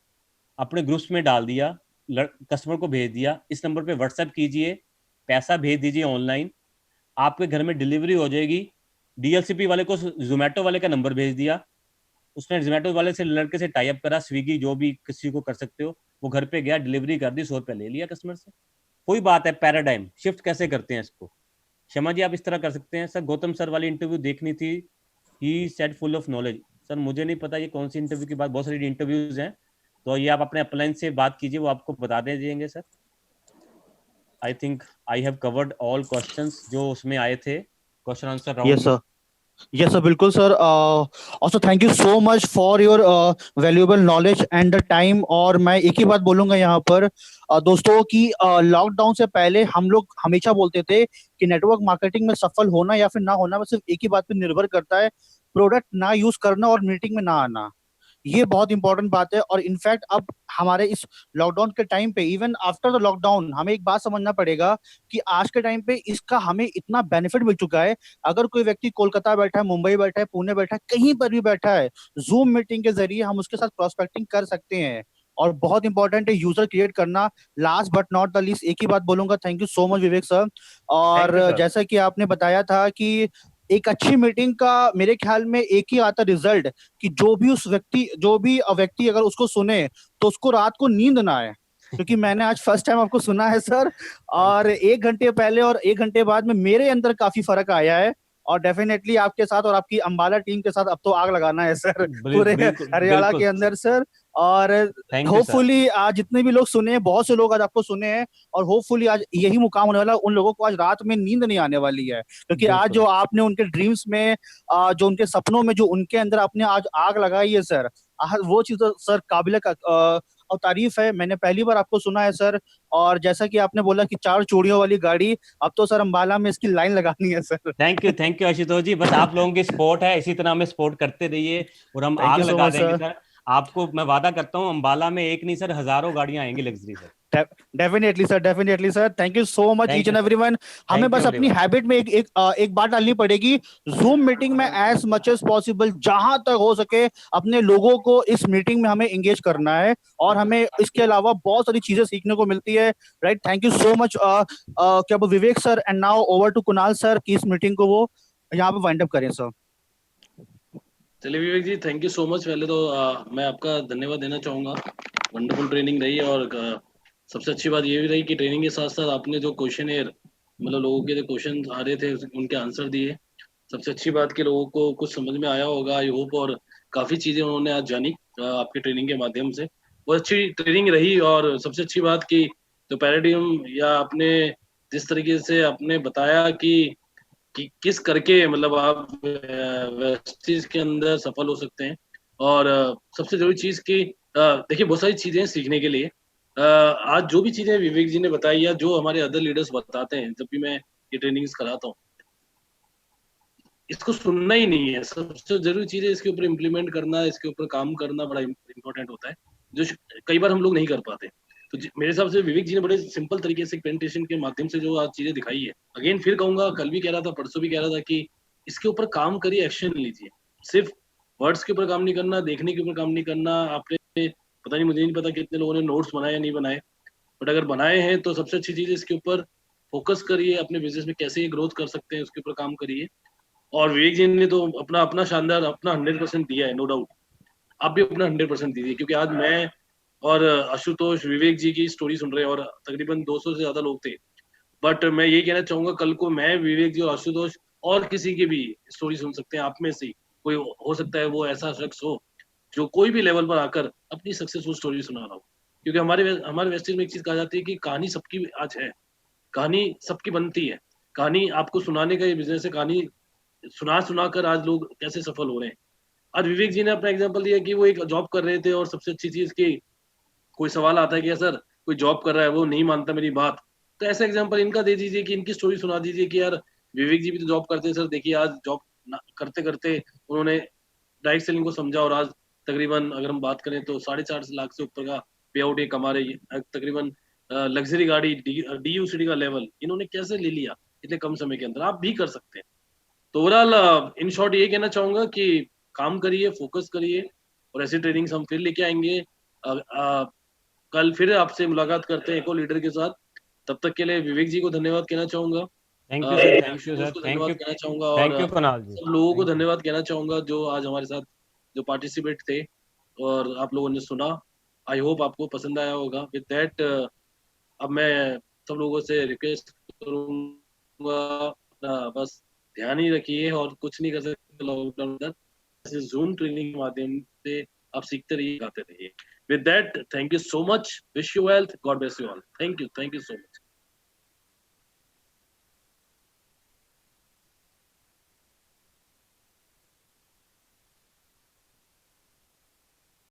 अपने ग्रुप्स में डाल दिया, कस्टमर को भेज दिया, इस नंबर पे व्हाट्सएप कीजिए, पैसा भेज दीजिए ऑनलाइन, आपके घर में डिलीवरी हो जाएगी। डीएलसीपी वाले को जोमेटो वाले का नंबर भेज दिया, उसने जोमेटो वाले से लड़के से टाई अप करा, स्विगी जो भी किसी को कर सकते हो, वो घर पे गया, डिलीवरी कर दी, 100 रुपया ले लिया कस्टमर से। कोई बात है, पैराडाइम शिफ्ट कैसे करते हैं इसको। शर्मा जी आप इस तरह कर सकते हैं। सर गौतम सर वाली इंटरव्यू देखनी थी, he said full of knowledge. Sir मुझे नहीं पता ये कौन सी इंटरव्यू की बात, बहुत सारी इंटरव्यूज हैं, तो ये आप अपने अपलाइन से बात कीजिए, वो आपको बता देंगे sir. I think I have covered all questions जो उसमें आए थे क्वेश्चन आंसर राउंड यस में। सर, यस सर, बिल्कुल sir. Also thank you so much for your valuable knowledge and the time. और मैं एक ही बात बोलूंगा यहाँ पर दोस्तों कि लॉकडाउन से पहले हम लोग हमेशा बोलते थे कि नेटवर्क मार्केटिंग में सफल होना या फिर ना होना वो सिर्फ एक ही बात पर निर्भर करता है, प्रोडक्ट ना यूज करना और मीटिंग में ना आना। ये बहुत इंपॉर्टेंट बात है। और इनफैक्ट अब हमारे इस लॉकडाउन के टाइम पे, इवन आफ्टर द लॉकडाउन, हमें एक बात समझना पड़ेगा कि आज के टाइम पे इसका हमें इतना बेनिफिट मिल चुका है। अगर कोई व्यक्ति कोलकाता बैठा है, मुंबई बैठा है, पुणे बैठा है, कहीं पर भी बैठा है, जूम मीटिंग के जरिए हम उसके साथ प्रोस्पेक्टिंग कर सकते हैं। और बहुत इंपॉर्टेंट है यूजर क्रिएट करना। Last but not the least एक ही बात बोलूंगा, thank you so much Vivek sir. Thank you और सर। जैसा कि आपने बताया था कि एक अच्छी मीटिंग का मेरे ख्याल में एक ही आता रिजल्ट, कि जो भी व्यक्ति अगर उसको सुने तो उसको रात को नींद ना आए। क्योंकि मैंने आज फर्स्ट टाइम आपको सुना है सर, और 1 घंटे पहले और 1 घंटे बाद में मेरे अंदर काफी फर्क आया है। और डेफिनेटली आपके साथ और आपकी अंबाला टीम के साथ अब तो आग लगाना है सर पूरे बिल्कुल हरियाणा बिल्कुल। के अंदर सर। और थैंक यू सर। होपफुली आज जितने भी लोग सुने हैं, बहुत से लोग आज आपको सुने हैं, और होपफुली आज यही मुकाम होने वाला है, उन लोगों को आज रात में नींद नहीं आने वाली है। क्योंकि आज बिल्कुल जो आपने उनके ड्रीम्स में, जो उनके सपनों में, जो उनके अंदर आपने आज आग लगाई है सर, आज वो चीज तो सर काबिल और तारीफ है। मैंने पहली बार आपको सुना है सर। और जैसा कि आपने बोला कि 4 चूड़ियों वाली गाड़ी, अब तो सर अंबाला में इसकी लाइन लगानी है सर। थैंक यू आशुतोष जी, बस आप लोगों की सपोर्ट है, इसी तरह हमें सपोर्ट करते रहिए और हम थैंक आग यू सो लगा मच देंगे सर। सर। आपको मैं वादा करता हूँ, अंबाला में एक नहीं सर, हजारों गाड़ियां आएंगी luxury sir. Definitely sir, definitely sir, thank you so much each thank you and sir. Everyone. हमें थैंक यू बस अपनी एवरीवन। हैबिट में एक बात डालनी पड़ेगी, जूम मीटिंग में एज मच एज पॉसिबल जहां तक हो सके अपने लोगों को इस मीटिंग में हमें एंगेज करना है। और हमें इसके अलावा बहुत सारी चीजें सीखने को मिलती है। Right, thank you so much क्या Vivek sir, and now over to Kunal sir की इस मीटिंग को वो यहाँ पे वाइंड अप करें सर। चलिए विवेक जी, थैंक यू सो मच। पहले तो मैं आपका धन्यवाद देना चाहूँगा। वंडरफुल ट्रेनिंग रही है, और सबसे अच्छी बात ये भी रही कि ट्रेनिंग के साथ साथ आपने जो क्वेश्चन मतलब लोगों के जो क्वेश्चन आ रहे थे उनके आंसर दिए। सबसे अच्छी बात कि लोगों को कुछ समझ में आया होगा, आई होप। और काफी चीजें उन्होंने आज जानी आपके ट्रेनिंग के माध्यम से। बहुत अच्छी ट्रेनिंग रही, और सबसे अच्छी बात की तो पैराडिग्म या आपने जिस तरीके से आपने बताया कि किस करके मतलब आप वेस्टीज के अंदर सफल हो सकते हैं। और सबसे जरूरी चीज की देखिए बहुत सारी चीजें हैं सीखने के लिए। आज जो भी चीजें विवेक जी ने बताई या जो हमारे अदर लीडर्स बताते हैं जब भी मैं ये ट्रेनिंग्स कराता हूँ, इसको सुनना ही नहीं है। सबसे जरूरी चीज है इसके ऊपर इम्प्लीमेंट करना, इसके ऊपर काम करना बड़ा इंपॉर्टेंट होता है, जो कई बार हम लोग नहीं कर पाते। तो मेरे हिसाब से विवेक जी ने बड़े सिंपल तरीके से प्रेजेंटेशन के माध्यम से जो आज चीजें दिखाई है, अगेन फिर कहूंगा, कल भी कह रहा था, परसों भी कह रहा था कि इसके ऊपर काम करिए, एक्शन लीजिए। सिर्फ वर्ड्स के ऊपर काम नहीं करना, देखने के ऊपर काम नहीं करना। आपने पता नहीं, मुझे नहीं पता कितने लोगों ने नोट्स बनाए या नहीं बनाए, बट अगर बनाए हैं तो सबसे अच्छी चीज है इसके ऊपर फोकस करिए। अपने बिजनेस में कैसे ये ग्रोथ कर सकते हैं उसके ऊपर काम करिए। और विवेक जी ने तो अपना अपना शानदार अपना 100% दिया है, नो डाउट। आप भी अपना 100% दीजिए, क्योंकि आज मैं और आशुतोष विवेक जी की स्टोरी सुन रहे हैं, और तकरीबन 200 से ज्यादा लोग थे। बट मैं ये कहना चाहूंगा, कल को मैं, विवेक जी और आशुतोष और किसी की भी स्टोरी सुन सकते हैं। आप में से कोई हो सकता है वो ऐसा शख्स हो जो कोई भी लेवल पर आकर अपनी सक्सेसफुल स्टोरी सुना रहा हो। क्योंकि हमारे वेस्टेज में एक चीज कहा जाती है कि कहानी सबकी आज है, कहानी सबकी बनती है। कहानी आपको सुनाने का ये बिजनेस है। कहानी सुना सुना कर आज लोग कैसे सफल हो रहे हैं। आज विवेक जी ने अपना एग्जांपल दिया कि वो एक जॉब कर रहे थे, और सबसे अच्छी चीज की कोई सवाल आता है कि सर कोई जॉब कर रहा है, वो नहीं मानता मेरी बात, तो ऐसा एग्जांपल इनका दे दीजिए कि इनकी स्टोरी सुना दीजिए कि यार विवेक जी भी तो जॉब करते हैं सर, देखिए आज जॉब करते करते उन्होंने डायरेक्ट सेलिंग को समझा, और आज तकरीबन अगर हम बात करें तो 4.5 लाख से ऊपर का पे आउट ये कमा रही है। तकरीबन लग्जरी गाड़ी DUCD का लेवल इन्होंने कैसे ले लिया इतने कम समय के अंदर, आप भी कर सकते हैं। तो ओवरऑल इन शॉर्ट ये कहना चाहूंगा कि काम करिए, फोकस करिए, और ऐसी ट्रेनिंग्स हम फिर लेके आएंगे। कल फिर आपसे मुलाकात करते हैं एक और लीडर के साथ। तब तक के लिए विवेक जी को धन्यवाद कहना चाहूंगा, thank you sir, thank you Ashutosh sir, को थैंक धन्यवाद यू, कहना चाहूंगा, और थैंक यू कुणाल जी, सब लोगों को थैंक यू। धन्यवाद कहना चाहूंगा जो आज हमारे साथ जो पार्टिसिपेट थे और आप लोगों ने सुना। आई होप आपको पसंद आया होगा। विद दैट अब मैं सब लोगों से रिक्वेस्ट करूंगा, बस ध्यान ही रखिए, और कुछ नहीं कर सकते लॉकडाउन में, जैसे जूम ट्रेनिंग के माध्यम से आप सीखते रहिए, गाते रहिए। With that, thank you so much, wish you wealth, God bless you all, thank you so much.